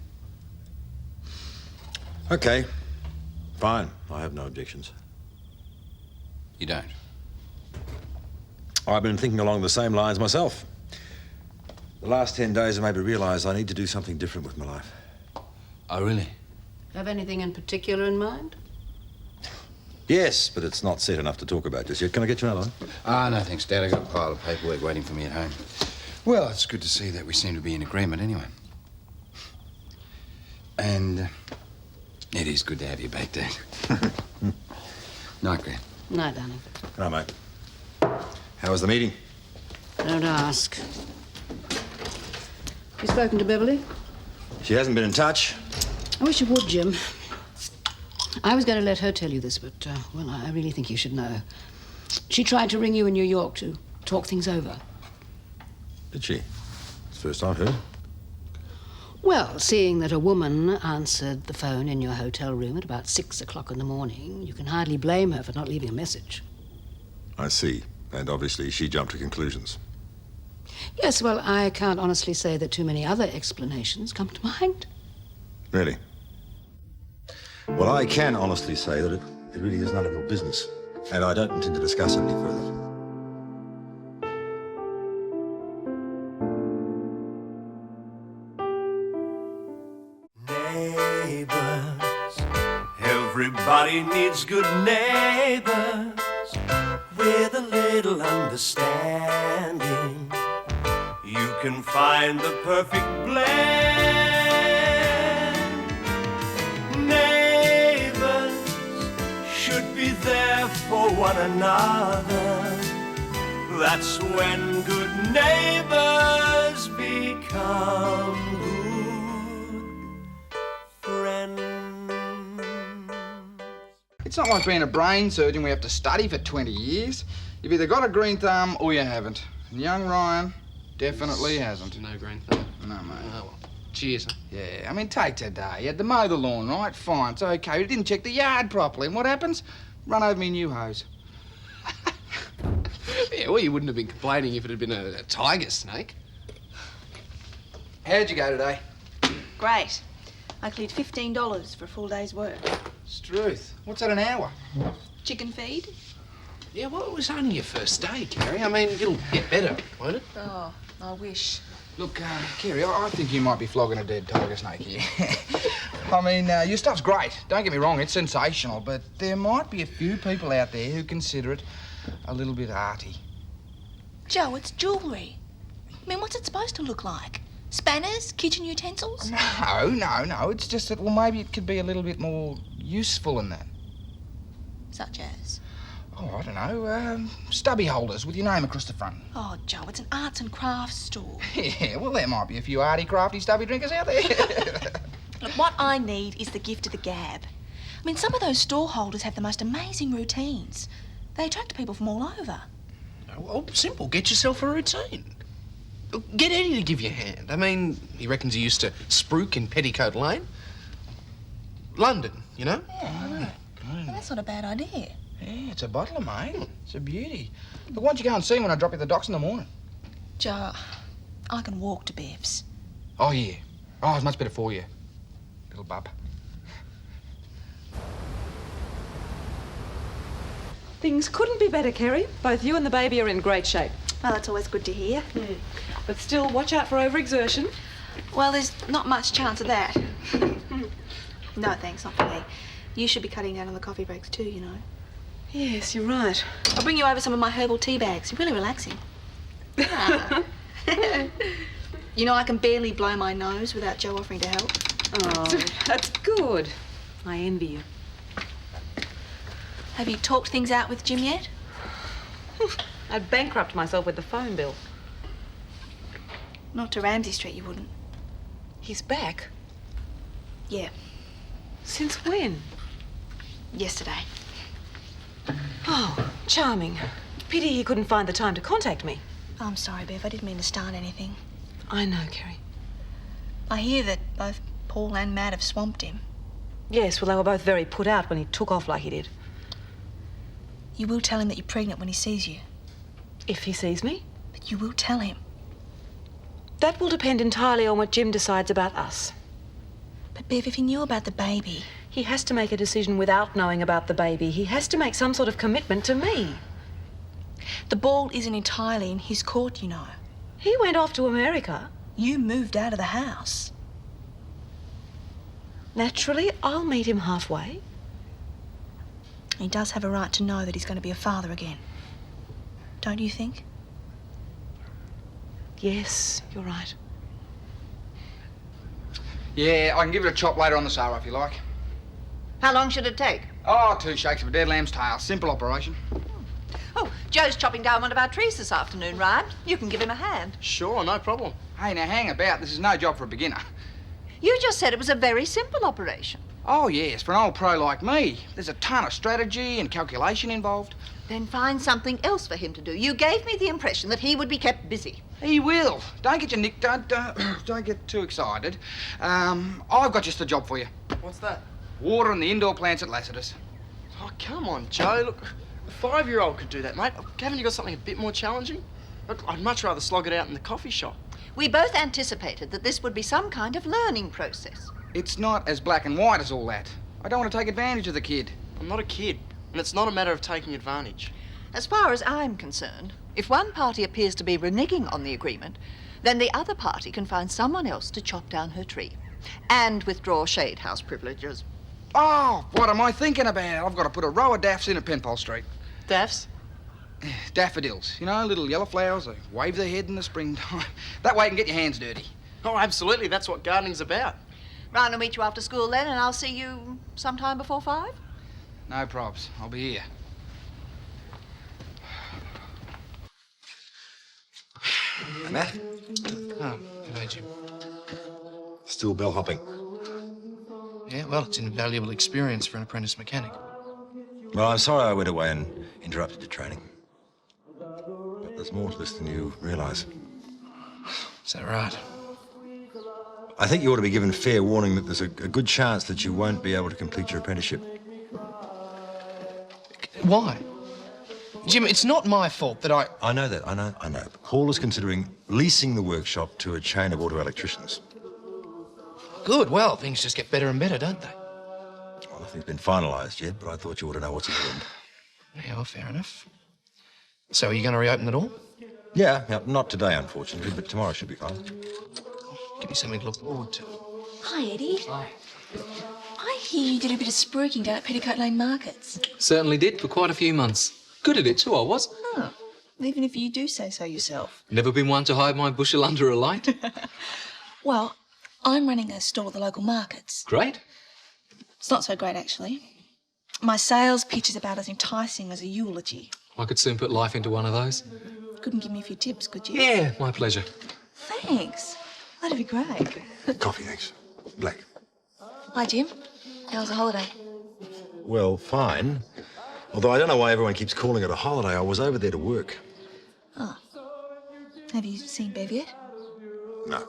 Okay. Fine. I have no objections. You don't? I've been thinking along the same lines myself. The last 10 days have made me realise I need to do something different with my life. Oh, really? Have anything in particular in mind? Yes, but it's not set enough to talk about just yet. Can I get you another one? Ah, no, thanks, Dad. I've got a pile of paperwork waiting for me at home. Well, it's good to see that we seem to be in agreement anyway. And it is good to have you back, Dad. Night, Gran. Night, darling. Right, mate. How was the meeting? Don't ask. You spoken to Beverly? She hasn't been in touch. I wish you would, Jim. I was going to let her tell you this, but, well, I really think you should know. She tried to ring you in New York to talk things over. Did she? It's the first I've heard. Well, seeing that a woman answered the phone in your hotel room at about 6 o'clock in the morning, you can hardly blame her for not leaving a message. I see. And obviously she jumped to conclusions. Yes, well, I can't honestly say that too many other explanations come to mind. Really? Well, I can honestly say that it really is none of your business. And I don't intend to discuss it any further. Neighbours, everybody needs good neighbours with a little understanding. You can find the perfect blend. Neighbours should be there for one another. That's when good neighbours become good friends. It's not like being a brain surgeon we have to study for 20 years. You've either got a green thumb or you haven't. And young Ryan definitely hasn't. No green thumb. No, mate. Oh, well. Cheers, huh? Yeah, I mean, take today. You had to mow the lawn, right? Fine, it's okay. You didn't check the yard properly. And what happens? Run over me new hose. Yeah, well, you wouldn't have been complaining if it had been a tiger snake. How'd you go today? Great. I cleared $15 for a full day's work. Struth. What's that an hour? Chicken feed? Yeah, well, it was only your first day, Carrie. I mean, it'll get better, won't it? Oh, I wish. Look, Kerry, I think you might be flogging a dead tiger snake here. I mean, your stuff's great. Don't get me wrong, it's sensational, but there might be a few people out there who consider it a little bit arty. Joe, it's jewellery. I mean, what's it supposed to look like? Spanners? Kitchen utensils? No. It's just that, well, maybe it could be a little bit more useful than that. Such as? Oh, I don't know, stubby holders with your name across the front. Oh, Joe, it's an arts and crafts store. Yeah, well, there might be a few arty, crafty, stubby drinkers out there. Look, what I need is the gift of the gab. I mean, some of those store holders have the most amazing routines. They attract people from all over. Well, simple. Get yourself a routine. Get Eddie to give you a hand. I mean, he reckons he used to spruik in Petticoat Lane. London, you know? Yeah, well, that's not a bad idea. Yeah, it's a bottler, mate. It's a beauty. Look, why don't you go and see him when I drop you at the docks in the morning? Joe, I can walk to Bev's. Oh, yeah. Oh, it's much better for you, little bub. Things couldn't be better, Kerry. Both you and the baby are in great shape. Well, that's always good to hear. But still, watch out for overexertion. Well, there's not much chance of that. No, thanks, not for me. You should be cutting down on the coffee breaks too, you know. Yes, you're right. I'll bring you over some of my herbal tea bags. Really relaxing. Ah. You know, I can barely blow my nose without Joe offering to help. Oh, that's good. I envy you. Have you talked things out with Jim yet? I'd bankrupt myself with the phone bill. Not to Ramsay Street, you wouldn't. He's back? Yeah. Since when? Yesterday. Oh, charming. Pity he couldn't find the time to contact me. I'm sorry, Bev. I didn't mean to start anything. I know, Kerry. I hear that both Paul and Matt have swamped him. Yes, well, they were both very put out when he took off like he did. You will tell him that you're pregnant when he sees you. If he sees me? But you will tell him. That will depend entirely on what Jim decides about us. But, Bev, if he knew about the baby... He has to make a decision without knowing about the baby. He has to make some sort of commitment to me. The ball isn't entirely in his court, you know. He went off to America. You moved out of the house. Naturally, I'll meet him halfway. He does have a right to know that he's going to be a father again. Don't you think? Yes, you're right. Yeah, I can give it a chop later on this hour if you like. How long should it take? Oh, 2 shakes of a dead lamb's tail. Simple operation. Oh, Joe's chopping down one of our trees this afternoon, Ryan. You can give him a hand. Sure, no problem. Hey, now hang about. This is no job for a beginner. You just said it was a very simple operation. Oh, yes, for an old pro like me. There's a ton of strategy and calculation involved. Then find something else for him to do. You gave me the impression that he would be kept busy. He will. Don't get your nick. Don't get too excited. I've got just a job for you. What's that? Watering the indoor plants at Lassiter's. Oh, come on, Joe. Look, a 5-year-old could do that, mate. Haven't you got something a bit more challenging? Look, I'd much rather slog it out in the coffee shop. We both anticipated that this would be some kind of learning process. It's not as black and white as all that. I don't want to take advantage of the kid. I'm not a kid, and it's not a matter of taking advantage. As far as I'm concerned, if one party appears to be reneging on the agreement, then the other party can find someone else to chop down her tree and withdraw shade house privileges. Oh, what am I thinking about? I've got to put a row of daffs in at Penpole Street. Daffs? Daffodils. You know, little yellow flowers. They wave their head in the springtime. That way you can get your hands dirty. Oh, absolutely. That's what gardening's about. Ryan will meet you after school then, and I'll see you sometime before 5? No probs. I'll be here. Hey, Matt. Oh, g'day, Jim. Still bellhopping. Yeah, well, it's an invaluable experience for an apprentice mechanic. Well, I'm sorry I went away and interrupted your training. But there's more to this than you realise. Is that right? I think you ought to be given fair warning that there's a good chance that you won't be able to complete your apprenticeship. Why? Jim, it's not my fault that I know that, I know. But Hall is considering leasing the workshop to a chain of auto electricians. Good, well, things just get better and better, don't they? Well, nothing's been finalised yet, but I thought you ought to know what's happened. Yeah, well, fair enough. So are you going to reopen it all? Yeah, not today, unfortunately, but tomorrow should be fine. Give me something to look forward to. Hi, Eddie. Hi. I hear you did a bit of spruiking down at Petticoat Lane Markets. Certainly did, for quite a few months. Good at it too, I was. Oh, even if you do say so yourself. Never been one to hide my bushel under a light. Well, I'm running a store at the local markets. Great. It's not so great, actually. My sales pitch is about as enticing as a eulogy. I could soon put life into one of those. Couldn't give me a few tips, could you? Yeah, my pleasure. Thanks. That'd be great. Coffee, thanks. Black. Hi, Jim. How was the holiday? Well, fine. Although I don't know why everyone keeps calling it a holiday. I was over there to work. Oh. Have you seen Bev yet? No.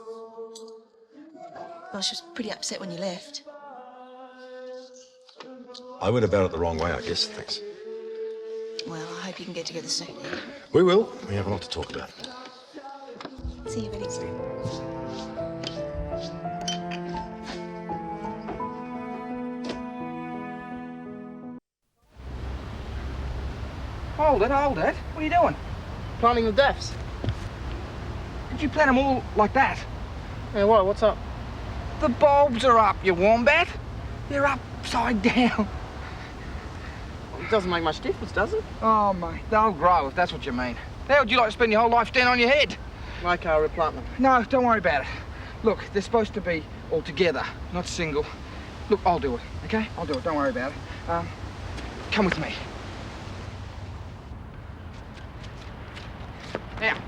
Well, she was pretty upset when you left. I went about it the wrong way, I guess. Thanks. Well, I hope you can get together soon. We will. We have a lot to talk about. See you, Betty. Hold it. What are you doing? Planting the daffs. Did you plant them all like that? Yeah, why? What's up? The bulbs are up, you wombat. They're upside down. It doesn't make much difference, does it? Oh, mate, they'll grow if that's what you mean. How would you like to spend your whole life standing on your head? Okay, I'll replant them. No, don't worry about it. Look, they're supposed to be all together, not single. Look, I'll do it, okay? I'll do it, don't worry about it. Come with me. Now,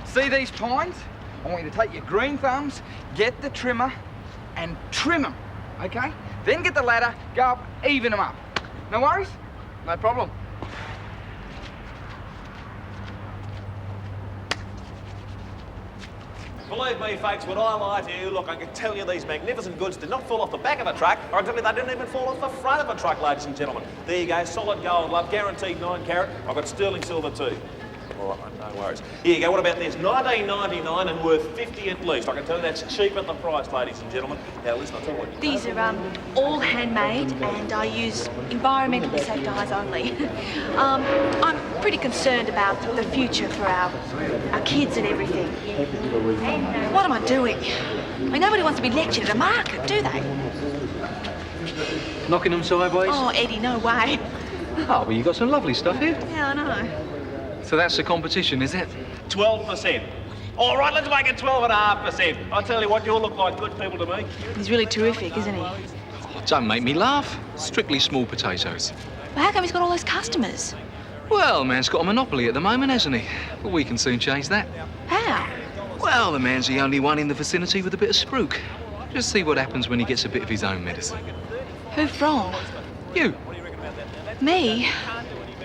see these pines? I want you to take your green thumbs, get the trimmer, and trim them, okay? Then get the ladder, go up, even them up. No worries? No problem. Believe me, folks, when I lie to you, look, I can tell you these magnificent goods did not fall off the back of a truck, or I tell you they didn't even fall off the front of a truck, ladies and gentlemen. There you go, solid gold, love, guaranteed 9 carat. I've got sterling silver too. All right, mate, no worries. Here you go. What about this? $19.99 and worth 50 at least. I can tell you that's cheap at the price, ladies and gentlemen. Now, listen, I'll tell you what. These are all handmade, and I use environmentally safe dyes only. I'm pretty concerned about the future for our kids and everything. What am I doing? I mean, nobody wants to be lectured at a market, do they? Knocking them sideways? Oh, Eddie, no way. Oh, well, you got some lovely stuff here. Yeah, I know. So that's the competition, is it? 12%. All right, let's make it 12.5%. I tell you what, you all look like good people to me. He's really terrific, isn't he? Oh, don't make me laugh. Strictly small potatoes. Well, how come he's got all those customers? Well, man's got a monopoly at the moment, hasn't he? But we can soon change that. How? Well, the man's the only one in the vicinity with a bit of spruik. Just see what happens when he gets a bit of his own medicine. Who from? You. Me?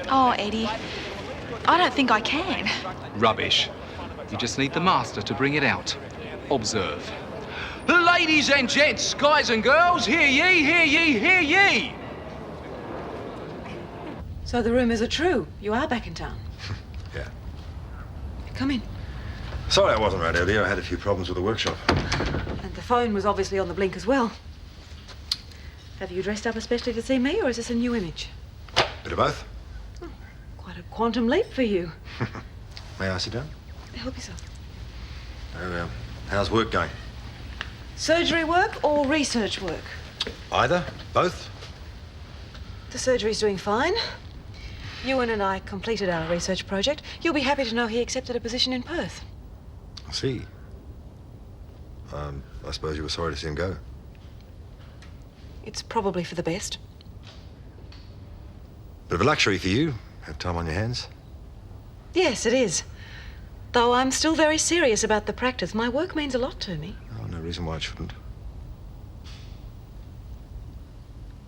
Oh, Eddie, I don't think I can. Rubbish. You just need the master to bring it out. Observe. Ladies and gents, guys and girls, hear ye, hear ye, hear ye! So the rumours are true. You are back in town. Yeah. Come in. Sorry I wasn't around earlier. I had a few problems with the workshop. And the phone was obviously on the blink as well. Have you dressed up especially to see me, or is this a new image? Bit of both. Quite a quantum leap for you. May I sit down? Help yourself. Oh, how's work going? Surgery work or research work? Either? Both? The surgery's doing fine. Ewan and I completed our research project. You'll be happy to know he accepted a position in Perth. I see. I suppose you were sorry to see him go. It's probably for the best. Bit of a luxury for you. Have time on your hands. Yes, it is. Though I'm still very serious about the practice. My work means a lot to me. Oh, no reason why it shouldn't.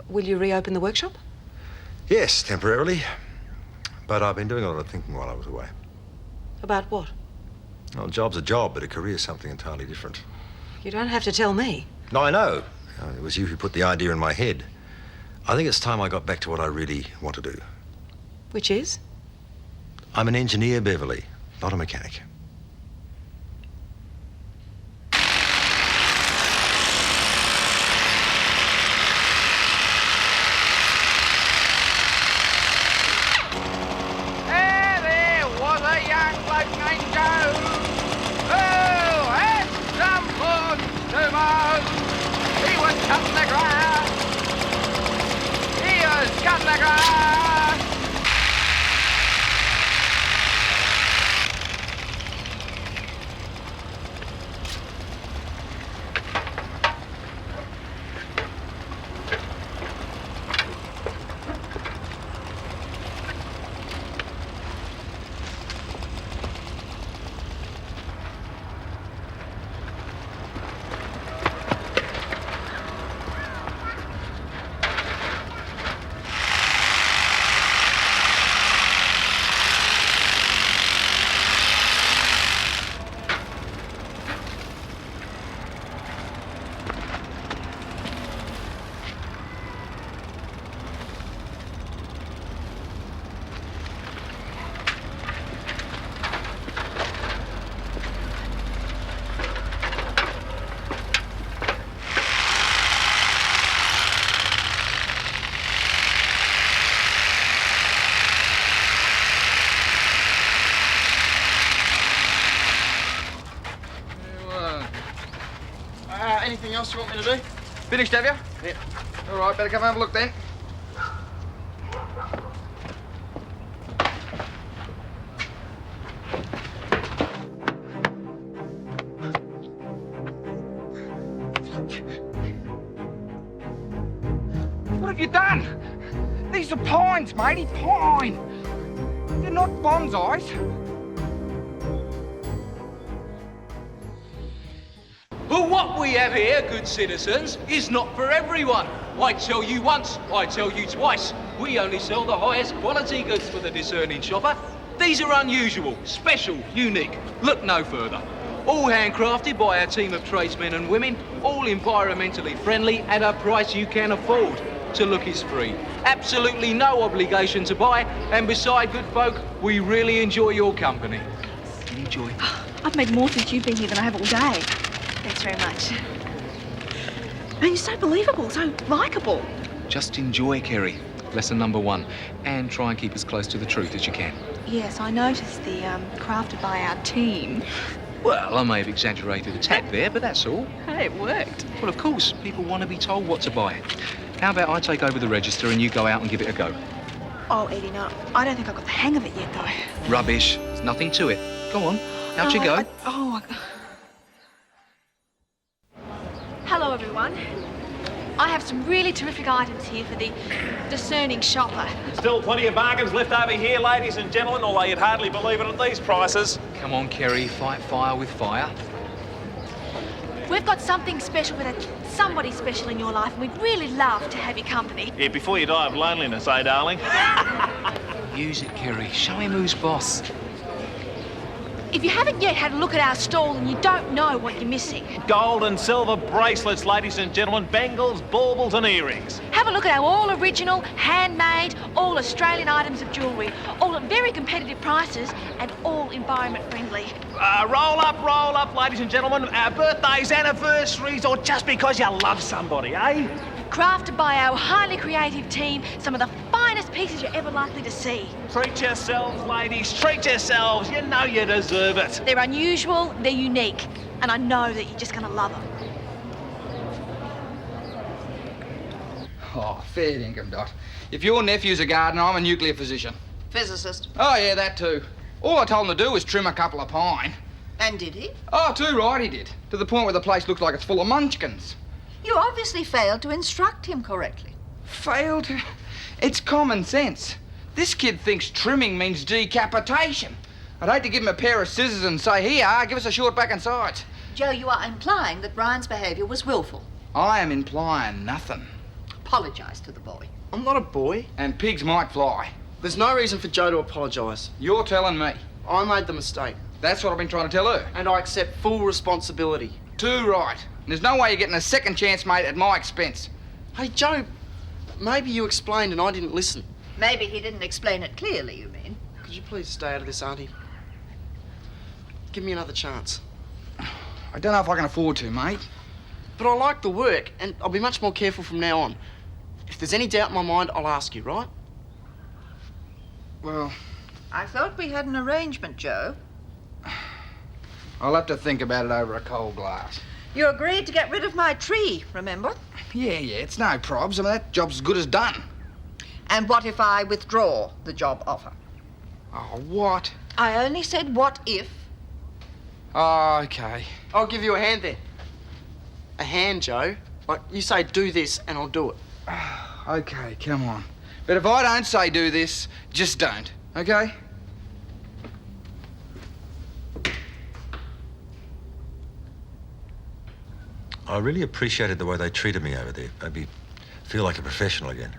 Will you reopen the workshop? Yes, temporarily. But I've been doing a lot of thinking while I was away. About what? Well, a job's a job, but a career's something entirely different. You don't have to tell me. No, I know. It was you who put the idea in my head. I think it's time I got back to what I really want to do. Which is? I'm an engineer, Beverly, not a mechanic. There was a young bloke named Joe who had some lawns to mow. He was cutting the grass. He was cutting the grass. Anything else you want me to do? Finished, have you? Yeah. All right, better come have a look then. What have you done? These are pines, matey, pine. They're not bonsais. But what we have here, good citizens, is not for everyone. I tell you once, I tell you twice. We only sell the highest quality goods for the discerning shopper. These are unusual, special, unique. Look no further. All handcrafted by our team of tradesmen and women, all environmentally friendly at a price you can afford. to look is free. Absolutely no obligation to buy, and beside, good folk, we really enjoy your company. Enjoy. I've made more since you've been here than I have all day. Thanks very much. And you're so believable, so likeable. Just enjoy, Kerry. Lesson number 1. And try and keep as close to the truth as you can. Yes, I noticed the crafted by our team. Well, I may have exaggerated a tad there, but that's all. Hey, it worked. Well, of course, people want to be told what to buy. How about I take over the register and you go out and give it a go? Oh, Eddie, no. I don't think I've got the hang of it yet, though. Rubbish. There's nothing to it. Go on. Out you go. Hello, everyone. I have some really terrific items here for the discerning shopper. Still plenty of bargains left over here, ladies and gentlemen, although you'd hardly believe it at these prices. Come on, Kerry. Fight fire with fire. We've got something special with somebody special in your life, and we'd really love to have your company. Yeah, before you die of loneliness, eh, darling? Use it, Kerry. Show him who's boss. If you haven't yet had a look at our stall and you don't know what you're missing, Gold and silver bracelets, ladies and gentlemen, bangles, baubles and earrings. have a look at our all-original, handmade, all-Australian items of jewellery, all at very competitive prices and all environment-friendly. Roll up, ladies and gentlemen. Birthdays, anniversaries, or just because you love somebody, eh? Crafted by our highly creative team, some of the finest pieces you're ever likely to see. Treat yourselves, ladies, treat yourselves. You know you deserve it. They're unusual, they're unique, and I know that you're just going to love them. Oh, fair dinkum, Dot. If your nephew's a gardener, I'm a nuclear physician. Physicist. Oh, yeah, that too. All I told him to do was trim a couple of pine. And did he? Oh, too right he did. To the point where the place looks like it's full of munchkins. You obviously failed to instruct him correctly. Failed? It's common sense. This kid thinks trimming means decapitation. I'd hate to give him a pair of scissors and say, here, give us a short back and sides. Joe, you are implying that Brian's behaviour was willful. I am implying nothing. Apologise to the boy. I'm not a boy. And pigs might fly. There's no reason for Joe to apologise. You're telling me. I made the mistake. That's what I've been trying to tell her. And I accept full responsibility. Too right. And there's no way you're getting a second chance, mate, at my expense. Hey, Joe, maybe you explained and I didn't listen. Maybe he didn't explain it clearly, you mean? Could you please stay out of this, Auntie? Give me another chance. I don't know if I can afford to, mate. But I like the work, and I'll be much more careful from now on. If there's any doubt in my mind, I'll ask you, right? Well, I thought we had an arrangement, Joe. I'll have to think about it over a cold glass. You agreed to get rid of my tree, remember? Yeah, it's no probs. I mean, that job's as good as done. And what if I withdraw the job offer? Oh, what? I only said what if. Oh, okay. I'll give you a hand then. A hand, Joe. Like, you say do this and I'll do it. Okay, come on. But if I don't say do this, just don't, okay? I really appreciated the way they treated me over there. Made me feel like a professional again.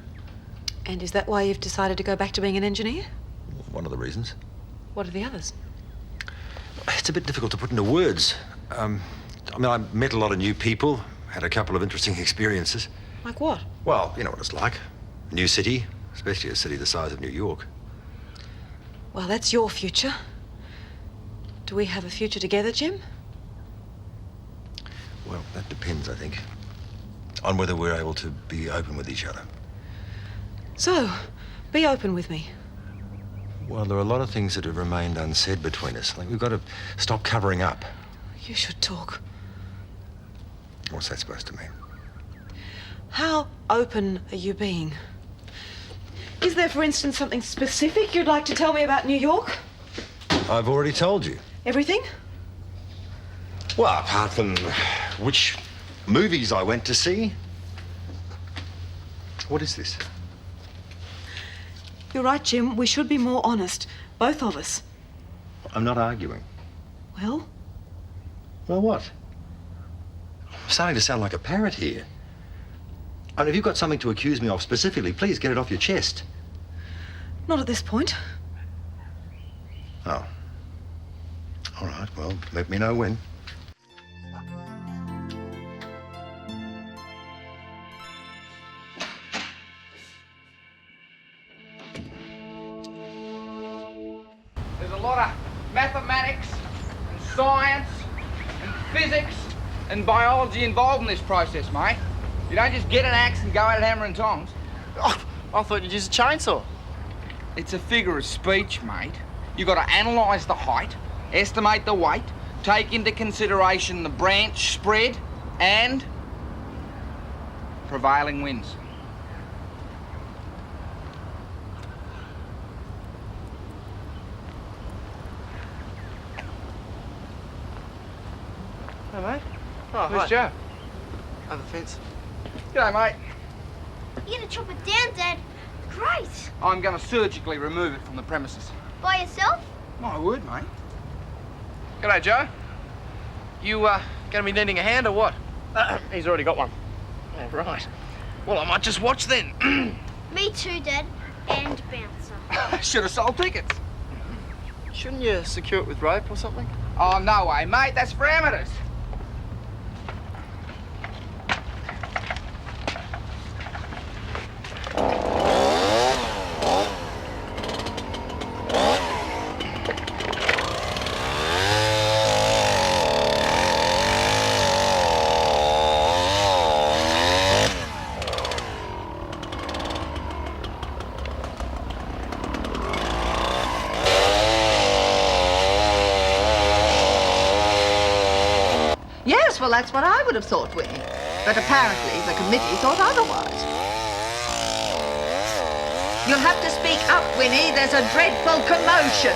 And is that why you've decided to go back to being an engineer? One of the reasons. What are the others? It's a bit difficult to put into words. I met a lot of new people, had a couple of interesting experiences. Like what? Well, you know what it's like. New city, especially a city the size of New York. Well, that's your future. Do we have a future together, Jim? Well, that depends, I think, on whether we're able to be open with each other. So, be open with me. Well, there are a lot of things that have remained unsaid between us. I think we've got to stop covering up. You should talk. What's that supposed to mean? How open are you being? Is there, for instance, something specific you'd like to tell me about New York? I've already told you. Everything? Well, apart from which movies I went to see. What is this? You're right, Jim. We should be more honest. Both of us. I'm not arguing. Well? Well, what? I'm starting to sound like a parrot here. And if you've got something to accuse me of specifically, please get it off your chest. Not at this point. Oh. All right, well, let me know when. lot of mathematics and science and physics and biology involved in this process, mate. You don't just get an axe and go at it hammer and tongs. Oh, I thought you'd use a chainsaw. It's a figure of speech, mate. You've got to analyse the height, estimate the weight, take into consideration the branch spread and prevailing winds. Hey, mate. Oh, Where's hi. Joe? Over the fence. G'day, mate. You're gonna chop it down, Dad. Great. I'm going to surgically remove it from the premises. By yourself? My word, mate. G'day, Joe. You, gonna be needing a hand or what? He's already got one. Oh, right. Well, I might just watch then. Me too, Dad. And bouncer. Should have sold tickets. Shouldn't you secure it with rope or something? Oh, no way, mate. That's for amateurs. Yes, well, that's what I would have thought, Winnie. But apparently the committee thought otherwise. You'll have to speak up, Winnie. There's a dreadful commotion.